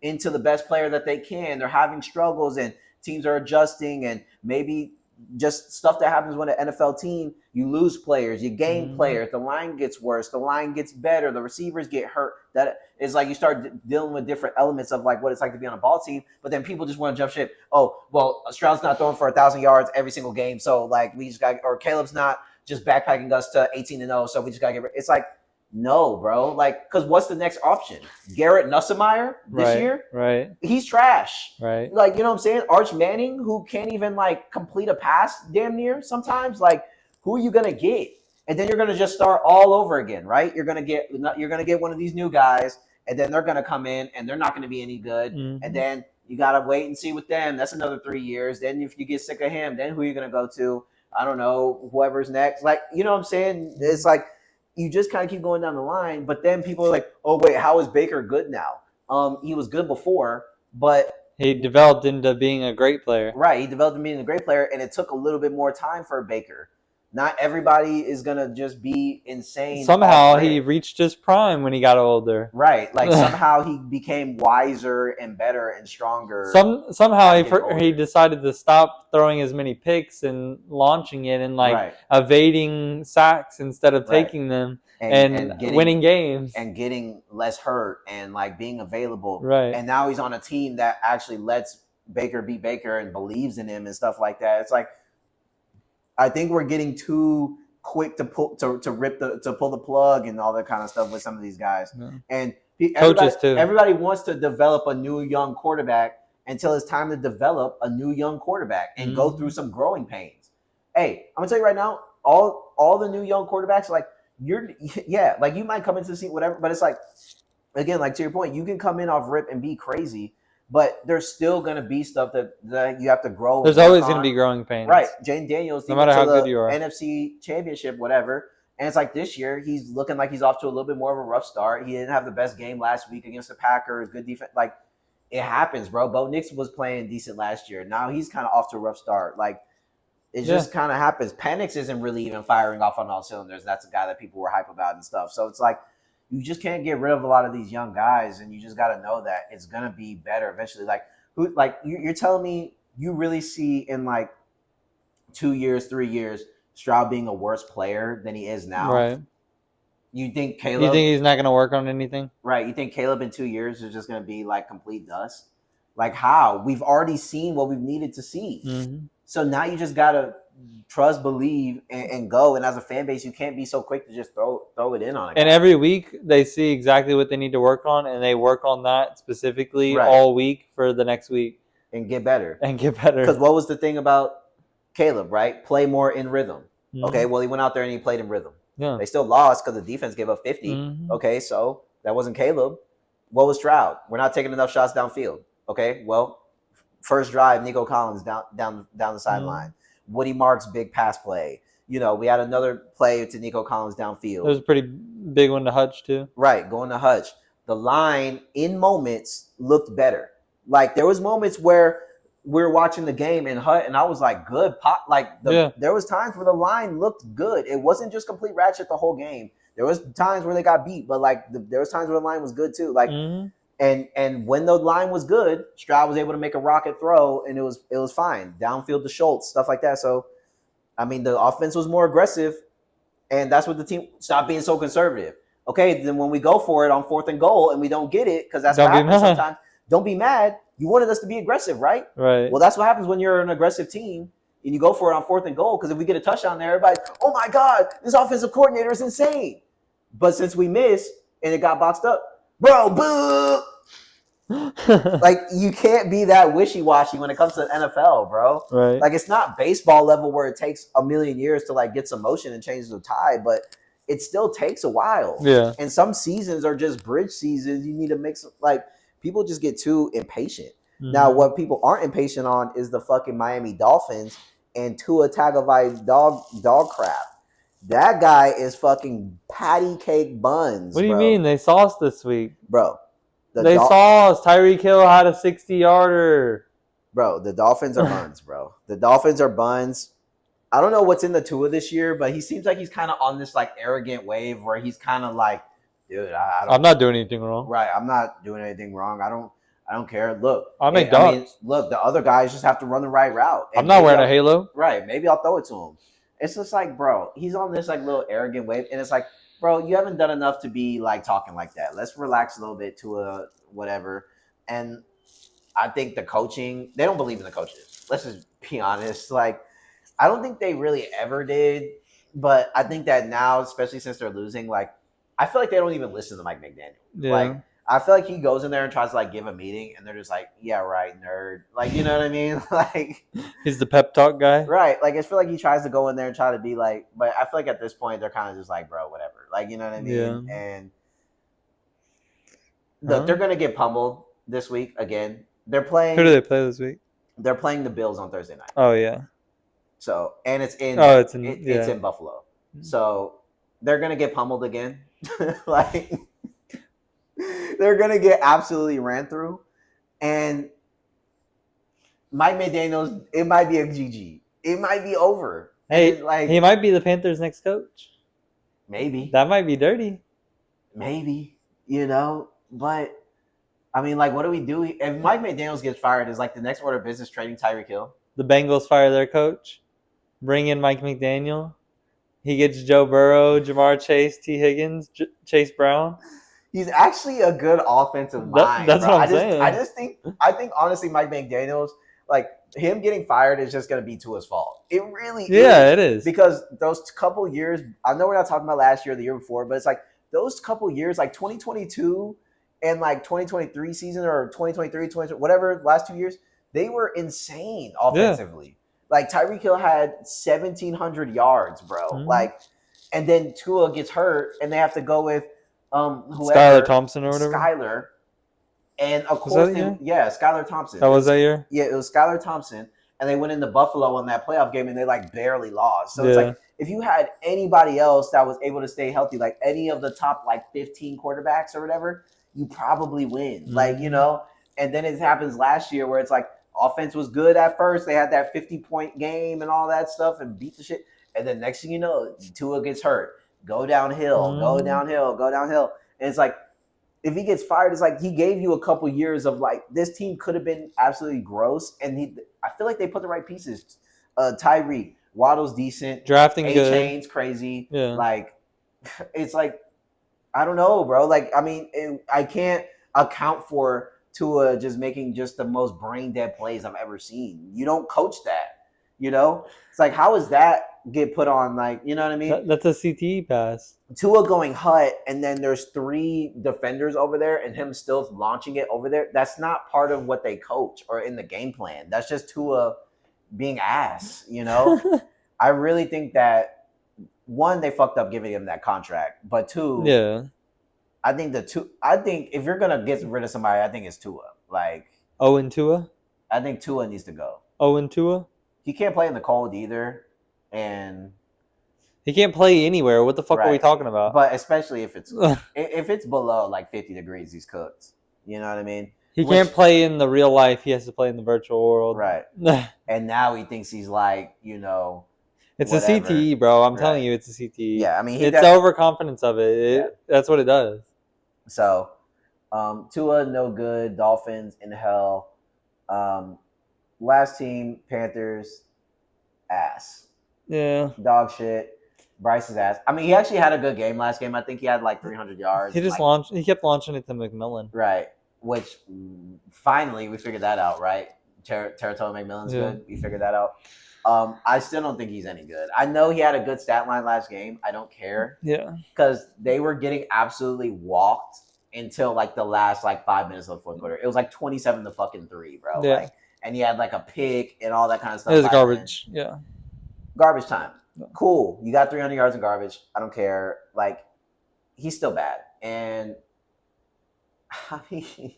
into the best player that they can. They're having struggles and teams are adjusting, and maybe just stuff that happens when an NFL team, you lose players, you gain players, the line gets worse, the line gets better, the receivers get hurt. That is like you start dealing with different elements of like what it's like to be on a ball team, but then people just want to jump ship. Oh, well, Stroud's not throwing for 1,000 yards every single game, so like we just got, or Caleb's not just backpacking us to 18-0, so we just got to get. It's like No, bro. Like, because what's the next option? Garrett Nussmeier this Right. year? Right. He's trash. Right. Like, you know what I'm saying? Arch Manning, who can't even like complete a pass damn near sometimes. Like, who are you gonna get? And then you're gonna just start all over again, right? You're gonna get one of these new guys, and then they're gonna come in and they're not gonna be any good. And Mm-hmm. then you gotta wait and see with them. That's another 3 years. Then if you get sick of him, then who are you gonna go to? I don't know, whoever's next. Like, you know what I'm saying? It's like you just kind of keep going down the line, but then people are like, oh wait, how is Baker good now? He was good before, but He developed into being a great player. right, he developed into being a great player, and it took a little bit more time for Baker. Not everybody is gonna just be insane off Somehow he rip. reached his prime when he got older. Right, like somehow he became wiser and better and stronger Somehow as getting he older. decided to stop throwing as many picks and launching it and like Right, evading sacks instead of right, taking them and and and winning getting games. and getting less hurt and like being available. Right. And now he's on a team that actually lets Baker be Baker and believes in him and stuff like that. It's like I think we're getting too quick to pull the plug and all that kind of stuff with some of these guys. Yeah. And Coaches too. everybody wants to develop a new young quarterback until it's time to develop a new young quarterback and go through some growing pains. Hey, I'm gonna tell you right now, all the new young quarterbacks, like like you might come into the seat, whatever, but it's like again, like to your point, you can come in off rip and be crazy, but there's still gonna be stuff that you have to grow. There's always going to be growing pains. Right. Jane Daniels, no he went matter to how good the you are. NFC Championship, whatever. And it's like this year, he's looking like he's off to a little bit more of a rough start. He didn't have the best game last week against the Packers. Good defense. Like, it happens, bro. Bo Nix was playing decent last year. Now he's kind of off to a rough start. Like, it just kind of happens. Penix isn't really even firing off on all cylinders. That's a guy that people were hype about and stuff. So it's like, you just can't get rid of a lot of these young guys, and you just got to know that it's gonna be better eventually. Like, you're telling me you really see in like 2 years, 3 years, Stroud being a worse player than he is now? Right. You think You Caleb? think he's not going to work on anything? Right. You think Caleb in 2 years is just going to be like complete dust? Like how? We've already seen what we've needed to see. Mm-hmm. So now you just gotta trust, believe, and go. And as a fan base, you can't be so quick to just throw it in on a guy. And every week they see exactly what they need to work on, and they work on that specifically all week for the next week and get better. Because what was the thing about Caleb? Right, play more in rhythm. Mm-hmm. Okay, well he went out there and he played in rhythm. Yeah. They still lost because the defense gave up 50. Mm-hmm. Okay, so that wasn't Caleb. What was Stroud? We're not taking enough shots downfield. Okay, well, first drive, Nico Collins down the sideline. Woody Marks big pass play. You know, we had another play to Nico Collins downfield. It was a pretty big one to Hutch too. Right, going to Hutch. The line in moments looked better. Like there was moments where we were watching the game and I was like, good pop. Like there was times where the line looked good. It wasn't just complete ratchet the whole game. There was times where they got beat, but like there was times where the line was good too. Like and when the line was good, Stroud was able to make a rocket throw, and it was fine. Downfield to Schultz, stuff like that. So, I mean, the offense was more aggressive, and that's what the team stopped being so conservative. Okay, then when we go for it on 4th and goal and we don't get it, because that's what happens sometimes. Don't be mad. You wanted us to be aggressive, right? Right. Well, that's what happens when you're an aggressive team and you go for it on 4th and goal. Because if we get a touchdown there, everybody, oh my God, this offensive coordinator is insane. But since we missed and it got boxed up, bro, boo. Like you can't be that wishy-washy when it comes to the NFL, bro. Right. Like it's not baseball level where it takes a million years to like get some motion and change the tide, but it still takes a while. Yeah. And some seasons are just bridge seasons. You need to mix like people just get too impatient. Mm-hmm. Now, what people aren't impatient on is the fucking Miami Dolphins and Tua Tagovailoa dog crap. That guy is fucking patty cake buns. What do you mean? They sauced this week, bro. They sauced. Tyreek Hill had a 60-yarder. Bro, the Dolphins are buns, bro. The Dolphins are buns. I don't know what's in the Tua this year, but he seems like he's kind of on this like arrogant wave where he's kind of like, dude, I'm not doing anything wrong. Right, I'm not doing anything wrong. I don't care. Look, I make dogs. I mean, look, the other guys just have to run the right route. I'm not wearing a halo. Right, maybe I'll throw it to him. It's just like, bro, he's on this like little arrogant wave, and it's like, bro, you haven't done enough to be like talking like that. Let's relax a little bit to a whatever. And I think the coaching, they don't believe in the coaches. Let's just be honest. Like, I don't think they really ever did, but I think that now, especially since they're losing, like I feel like they don't even listen to Mike McDaniel. Yeah. Like I feel like he goes in there and tries to like give a meeting, and they're just like, "Yeah, right, nerd." Like you know what I mean? Like He's the pep talk guy. right. Like I feel like he tries to go in there and try to be like, but I feel like at this point they're kind of just like, bro, whatever. Like you know what I mean? Yeah. And look, they're gonna get pummeled this week again. They're playing. Who do they play this week? They're playing the Bills on Thursday night. Oh yeah. So and it's in it's in Buffalo. So they're gonna get pummeled again. Like they're gonna get absolutely ran through. And Mike McDaniels, it might be a GG. It might be over. Hey, like he might be the Panthers' next coach. Maybe. That might be dirty. Maybe. But I mean, like, what do we do? If Mike McDaniels gets fired, is like the next order of business trading Tyreek Hill? The Bengals fire their coach, bring in Mike McDaniel. He gets Joe Burrow, Jamar Chase, T. Higgins, Chase Brown. He's actually a good offensive mind. That's bro. what I'm saying. I think honestly, Mike McDaniels, like him getting fired is just going to be Tua's fault. It really is. Yeah, it is. Because those couple years, I know we're not talking about last year or the year before, but it's like those couple years, like 2022 and like 2023 season or 2023, 20, whatever, last 2 years, they were insane offensively. Yeah. Like Tyreek Hill had 1,700 yards, bro. Mm-hmm. Like, and then Tua gets hurt and they have to go with Skylar Thompson or whatever. Skylar. And of course, Skylar Thompson. That was that year? Yeah, it was Skylar Thompson. And they went into Buffalo on that playoff game and they like barely lost. So it's like if you had anybody else that was able to stay healthy, like any of the top like 15 quarterbacks or whatever, you probably win. Mm-hmm. Like, and then it happens last year where it's like offense was good at first. They had that 50-point game and all that stuff and beat the shit. And then next thing you know, Tua gets hurt. Go downhill. And it's like, if he gets fired, it's like he gave you a couple years of like this team could have been absolutely gross, and I feel like they put the right pieces. Tyreek, Waddle's decent, drafting good, A-Chain's crazy. Yeah, like it's like I don't know, bro. Like I mean, I can't account for Tua just making just the most brain dead plays I've ever seen. You don't coach that. It's like how does that get put on? Like you know what I mean? That's a CTE pass. Tua going hut, and then there's 3 defenders over there, and him still launching it over there. That's not part of what they coach or in the game plan. That's just Tua being ass. I really think that 1, they fucked up giving him that contract, but 2, yeah, I think if you're gonna get rid of somebody, I think it's Tua. Like Owen Tua. I think Tua needs to go. Owen Tua. He can't play in the cold either, and he can't play anywhere. What the fuck are we talking about? But especially if it's below like 50 degrees, he's cooked. You know what I mean? He can't play in the real life. He has to play in the virtual world. Right. And now he thinks he's like, it's whatever. A CTE, bro. I'm telling you, it's a CTE. Yeah, I mean, it's overconfidence of it. That's what it does. So, Tua, no good. Dolphins in hell. Last team, Panthers, ass. Yeah. Dog shit. Bryce's ass. I mean, he actually had a good game last game. I think he had like 300 yards. He just launched. He kept launching it to McMillan. Right. Which finally we figured that out, right? Territory McMillan's good. We figured that out. I still don't think he's any good. I know he had a good stat line last game. I don't care. Yeah. Because they were getting absolutely walked until like the last like 5 minutes of the fourth quarter. It was like 27-3, bro. Yeah. Like, and he had like a pick and all that kind of stuff. It was garbage. Yeah. Garbage time. Yeah. Cool. You got 300 yards of garbage. I don't care. Like, he's still bad. And I mean,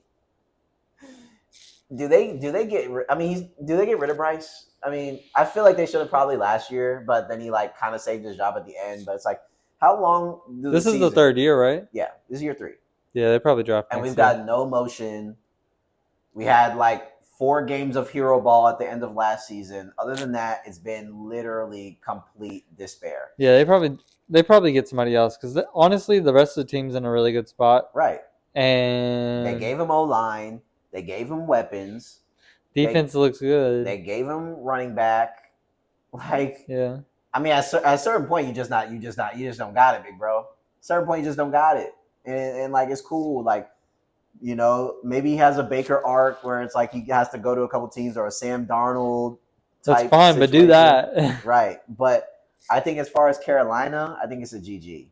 do they get rid of Bryce? I mean, I feel like they should have probably last year, but then he like kind of saved his job at the end. But it's like, how long? This is the 3rd year, right? Yeah, this is year 3. Yeah, they probably dropped. And we've got no motion. We had like 4 games of hero ball at the end of last season. Other than that, it's been literally complete despair. Yeah, they probably get somebody else because honestly, the rest of the team's in a really good spot. Right. And they gave him O-line. They gave him weapons. Defense looks good. They gave him running back. Like, yeah. I mean, at a certain point, you just don't got it, big bro. At a certain point, you just don't got it, and like it's cool. Like, maybe he has a Baker arc where it's like he has to go to a couple teams or a Sam Darnold. That's fine, situation. But do that right. But I think as far as Carolina, I think it's a GG.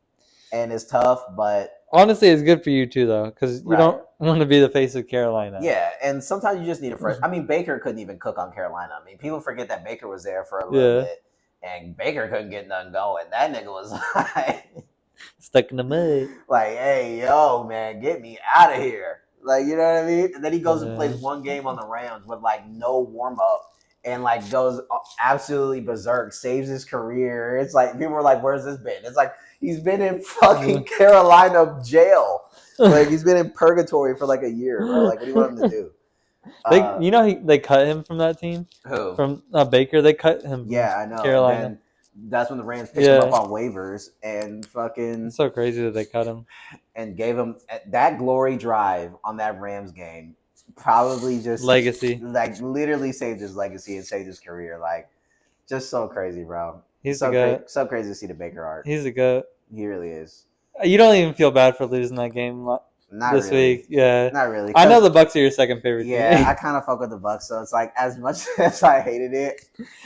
and it's tough, but Honestly, it's good for you too, though, because you right. don't want to be the face of Carolina. Yeah, and sometimes you just need a fresh. I mean, Baker couldn't even cook on Carolina. I mean, people forget that Baker was there for a little Yeah. bit, and Baker couldn't get nothing going. That nigga was Stuck in the mud. like, hey, yo, man, get me out of here. Like, you know what I mean? And then he goes and plays Yeah. one game on the Rams with like no warm up and like goes absolutely berserk, saves his career. It's like people are like, where's this been? It's like he's been in fucking Carolina jail. Like he's been in purgatory for like a year, bro. Like, what do you want him to do? They cut him from that team. Who? From Baker, they cut him from Yeah, I know. Carolina. And then that's when the Rams picked him up on waivers and fucking It's so crazy that they cut him. and gave him that glory drive on that Rams game. Probably just Legacy. like literally saved his legacy and saved his career. Like, just so crazy, bro. He's so a goat. so crazy to see the Baker art. He's a goat. He really is. You don't even feel bad for losing that game Not this really. week. Yeah, Not really. I know the Bucks are your second favorite team. Yeah, I kind of fuck with the Bucks, so it's like as much as I hated it.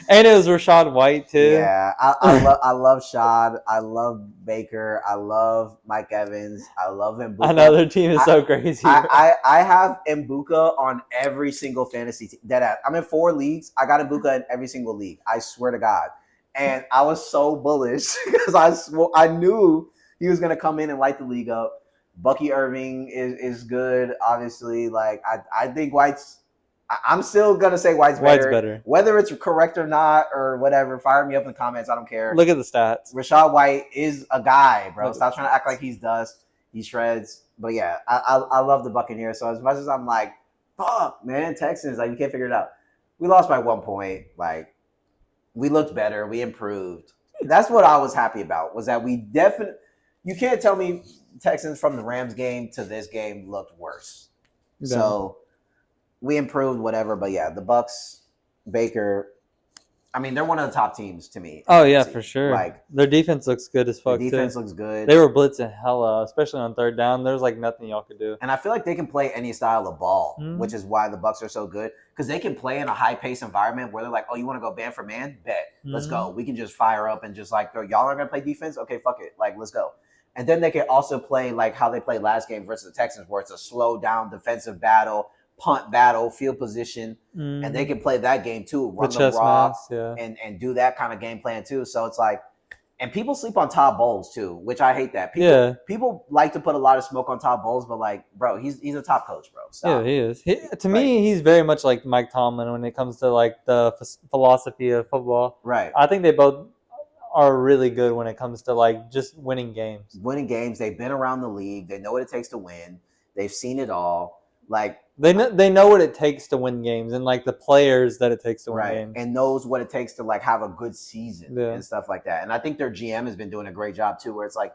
And it was Rashad White too. Yeah, I love Shad. I love Baker. I love Mike Evans. I love Mbuka. I know their team is so crazy. I have Mbuka on every single fantasy team. I'm in 4 leagues. I got Mbuka in every single league. I swear to God. And I was so bullish because I knew he was gonna come in and light the league up. Bucky Irving is good, obviously. Like I think I'm still gonna say White's better. Whether it's correct or not or whatever, fire me up in the comments. I don't care. Look at the stats. Rashad White is a guy, bro. Stop trying to act like he's dust. He shreds. But yeah, I love the Buccaneers. So as much as I'm like, fuck, man, Texans, like you can't figure it out. We lost by 1 point. Like we looked better. We improved. That's what I was happy about. Was that we definitely. You can't tell me Texans from the Rams game to this game looked worse. Yeah. So we improved, whatever. But yeah, the Bucks, Baker. I mean, they're one of the top teams to me. Oh yeah, for sure. Like their defense looks good as fuck. Their defense looks good. They were blitzing hella, especially on third down. There's like nothing y'all could do. And I feel like they can play any style of ball, which is why the Bucks are so good. Because they can play in a high-paced environment where they're like, "Oh, you want to go man for man? Bet, let's go. We can just fire up and just like, y'all are gonna play defense? Okay, fuck it, like let's go." And then they can also play like how they played last game versus the Texans, where it's a slow down defensive battle, punt battle, field position, and they can play that game too, run the rock, and do that kind of game plan too. So it's like, and people sleep on Todd Bowles too, which I hate that. People like to put a lot of smoke on Todd Bowles, but like, bro, he's a top coach, bro. Stop. Yeah, he is. To me, he's very much like Mike Tomlin when it comes to like the philosophy of football. Right. I think they both are really good when it comes to like just winning games. They've been around the league. They know what it takes to win. They've seen it all. Like they know what it takes to win games and like the players that it takes to win games, and knows what it takes to like have a good season and stuff like that. And I think their GM has been doing a great job too, where it's like,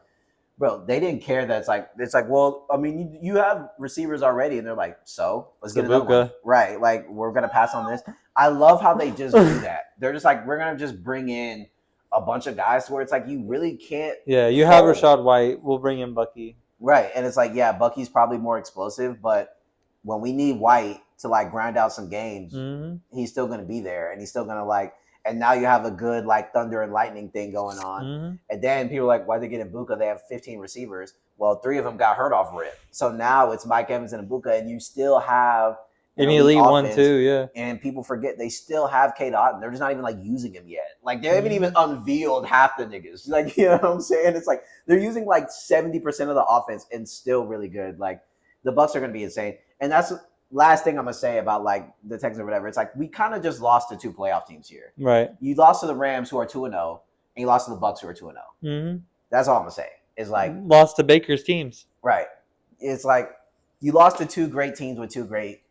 bro, they didn't care that it's like, well, I mean, you have receivers already, and they're like, so let's get another one. Right? Like we're gonna pass on this. I love how they just do that. They're just like, we're gonna just bring in a bunch of guys where it's like you really can't. Yeah, you have Rashad White. We'll bring in Bucky. Right, and it's like, yeah, Bucky's probably more explosive, but when we need White to like grind out some games, he's still going to be there, and he's still going to like. And now you have a good like thunder and lightning thing going on, and then people are like, why they get Mbuka? They have 15 receivers. Well, 3 of them got hurt off rip, so now it's Mike Evans and Mbuka, and you still have an elite one too, yeah. And people forget they still have Kate Otten. They're just not even like using him yet. Like they haven't even unveiled half the niggas. Like, you know what I'm saying? It's like they're using like 70% of the offense and still really good. Like the Bucks are going to be insane. And that's the last thing I'm going to say about like the Texans or whatever. It's like we kind of just lost to 2 playoff teams here. Right. You lost to the Rams, who are 2-0, and you lost to the Bucks, who are 2-0. That's all I'm going to say. It's like lost to Baker's teams. Right. It's like you lost to 2 great teams with 2 great,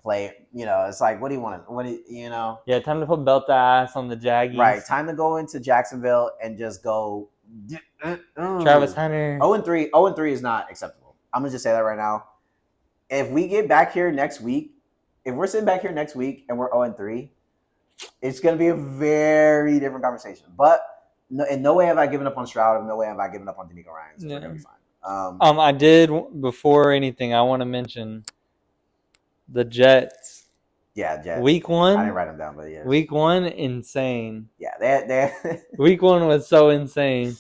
play. It's like, what do you want to, Yeah, time to put belt the ass on the Jaggies. Right. Time to go into Jacksonville and just go. Travis Hunter. 0-3. 0-3 is not acceptable. I'm going to just say that right now. If we get back here next week, if we're sitting back here next week and we're 0-3, it's going to be a very different conversation. But in no way have I given up on Stroud. In no way have I given up on D'Amico Ryans. We're going to be fine. I did, before anything, I want to mention the Jets. Yeah, Jets. Week 1. I didn't write them down, but yeah. Week 1, insane. Yeah, they Week 1 was so insane.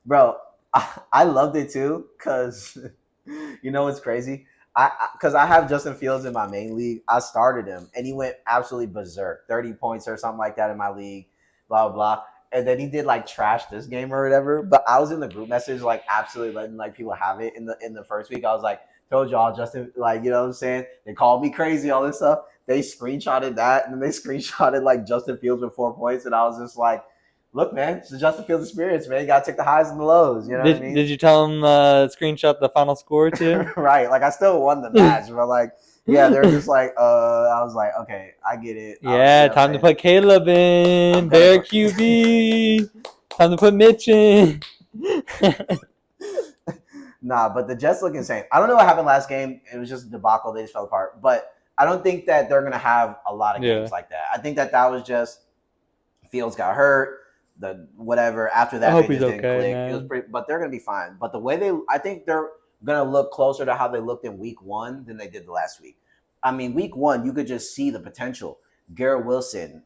Bro, I loved it too because you know what's crazy? Because I have Justin Fields in my main league. I started him and he went absolutely berserk, 30 points or something like that in my league. Blah blah. Blah. And then he did like trash this game or whatever. But I was in the group message like absolutely letting like people have it in the first week. I was like, told y'all Justin, like you know what I'm saying? They called me crazy, all this stuff. They screenshotted that and then they screenshotted like Justin Fields with 4 points, and I was just like, look, man, it's the Justin Fields experience, man. You gotta take the highs and the lows. You know what I mean? Did you tell him screenshot the final score too? Right. Like I still won the match, but like, yeah, they're just like, I was like, okay, I get it. You Yeah, know what I'm time to saying? put Caleb I'm in. gonna Bear put QB. Time to put Mitch in. nah, but the Jets look insane. I don't know what happened last game. It was just a debacle. They just fell apart. But I don't think that they're gonna have a lot of Yeah. games like that. I think that that was just Fields got hurt. The whatever after I that hope they he's just didn't okay, click. It was man. pretty, but they're gonna be fine. But the way I think they're gonna look closer to how they looked in week one than they did the last week. I mean, week one you could just see the potential. Garrett Wilson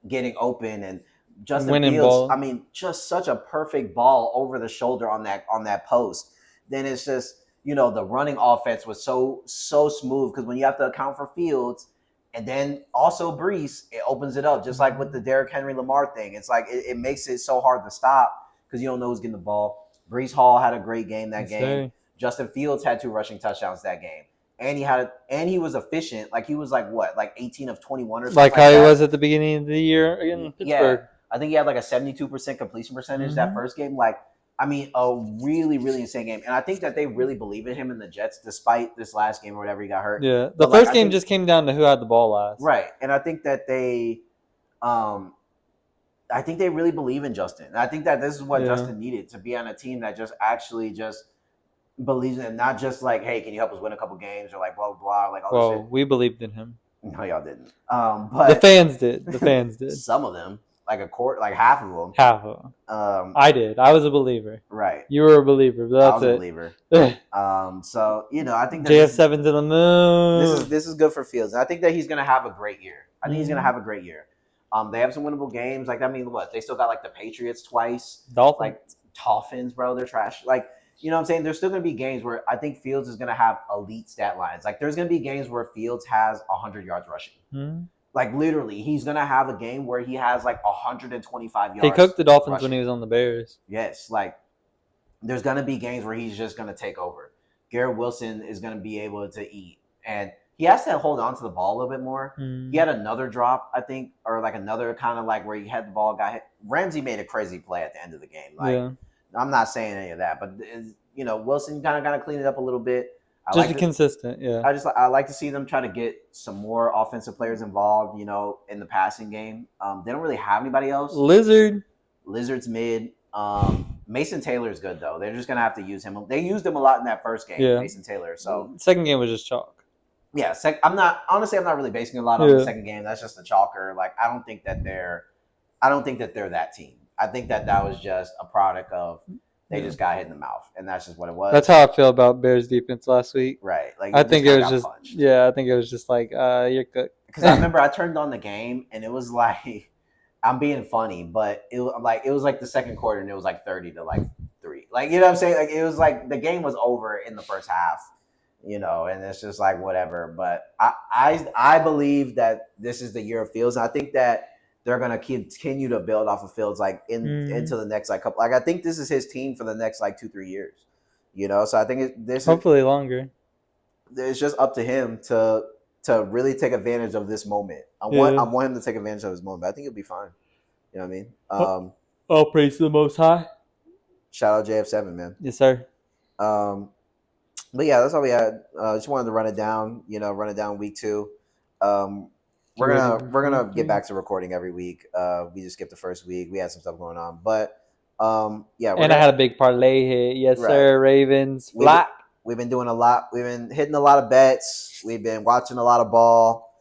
getting open and Justin Winning Fields. I ball. mean, just such a perfect ball over the shoulder on that post. Then it's just the running offense was so smooth because when you have to account for Fields and then also Brees, it opens it up just like with the Derrick Henry Lamar thing. It's like it makes it so hard to stop because you don't know who's getting the ball. Brees Hall had a great game that Yes, game. sir. Justin Fields had 2 rushing touchdowns that game. And he was efficient. Like he was like what, like 18 of 21 or something Like like how he that. was at the beginning of the year in Yeah, Pittsburgh. I think he had like a 72% completion percentage that Hmm. first game. Like, I mean, a really, really insane game. And I think that they really believe in him in the Jets, despite this last game or whatever he got hurt. Yeah. The But like, first I game think just came down to who had the ball last. right, and um, I think they really believe in Justin. And I think that this is what Yeah. Justin needed to be on a team that just actually just believes in him, not just like, hey, can you help us win a couple games or like blah blah blah, like all this Well, shit. we believed in him. No, y'all didn't. The But fans did. The fans did. some of them, like a quarter, like half of them. Half of them. I did. I was a believer. Right. You were a believer, but I that's was a it. believer. So I think that JF7 to the moon. this is good for Fields. And I think that he's gonna have a great year. I think he's gonna Mhm. have a great year. They have some winnable games. Like I mean, what they still got like the Patriots twice, Dolphins. like Dolphins, bro. They're trash. Like you know what I'm saying. There's still gonna be games where I think Fields is gonna have elite stat lines. Like there's gonna be games where Fields has 100 yards rushing. Mhm. Like literally, he's gonna have a game where he has like 125 He yards cooked the Dolphins when rushing. he was on the Bears. Yes, like there's going to be games where he's just going to take over. Garrett Wilson is going to be able to eat. And he has to hold on to the ball a little bit more. He had another drop, I think, or like another kind of like where he had the ball, got hit. Ramsey made a crazy play at the end of the game. Like, Yeah. I'm not saying any of that, but Wilson kind of got to clean it up a little bit. Just a consistent, yeah. I like to see them try to get some more offensive players involved, in the passing game. They don't really have anybody else. Lizard. Lizard's mid. Mason Taylor's good though. They're just gonna have to use him. They used him a lot in that first game, Yeah. Mason Taylor. So Second game was just chalk. yeah, I'm not really basing a lot on the second game. That's just a chalker. Like I don't think that they're that team. I think that was just a product of they just got hit in the mouth, and that's just what it was. That's how I feel about Bears defense last week. Right. Like I think it was just punched. I think it was just like you're good. Because I remember I turned on the game and it was like I'm being funny, but it was like the second quarter and it was like 30 to like 3. Like you know what I'm saying? Like it was like the game was over in the first half, and it's just like whatever. But I believe that this is the year of Fields. And I think that they're gonna continue to build off of Fields like into the next like couple. Like I think this is his team for the next like 2-3 years. So I think hopefully longer. It's just up to him to really take advantage of this moment. I want him to take advantage of his moment. I think he'll be fine. You know what I mean? All praise to the Most High. Shout out JF7, man. Yes, sir. But yeah, that's all we had. Just wanted to run it down week 2. We're gonna get back to recording every week. We just skipped the first week. We had some stuff going on, but yeah. I had a big parlay hit. Yes, sir. Ravens flat. We've been doing a lot. We've been hitting a lot of bets. We've been watching a lot of ball.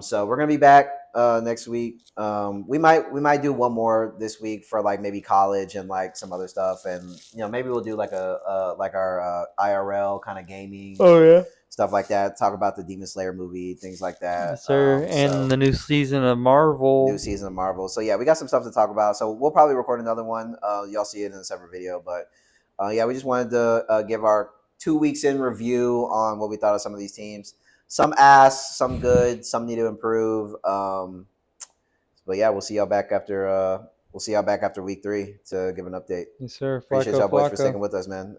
So we're gonna be back next week. We might do one more this week for like maybe college and like some other stuff, and maybe we'll do like our IRL kind of gaming. Oh yeah. Stuff like that. Talk about the Demon Slayer movie, things like that. Yes, sir. And the new season of Marvel. So yeah, we got some stuff to talk about. So we'll probably record another one. Y'all see it in a separate video, but Yeah, we just wanted to give our 2 weeks in review on what we thought of some of these teams. Some ass, some good, some need to improve. But yeah, we'll see y'all back after week 3 to give an update. Yes, sir. Appreciate Flacco, y'all boys for Flacco. sticking with us, man.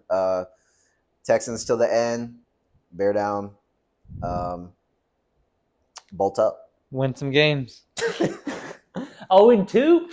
Texans till the end. Bear down. Bolt up. Win some games. 0-2.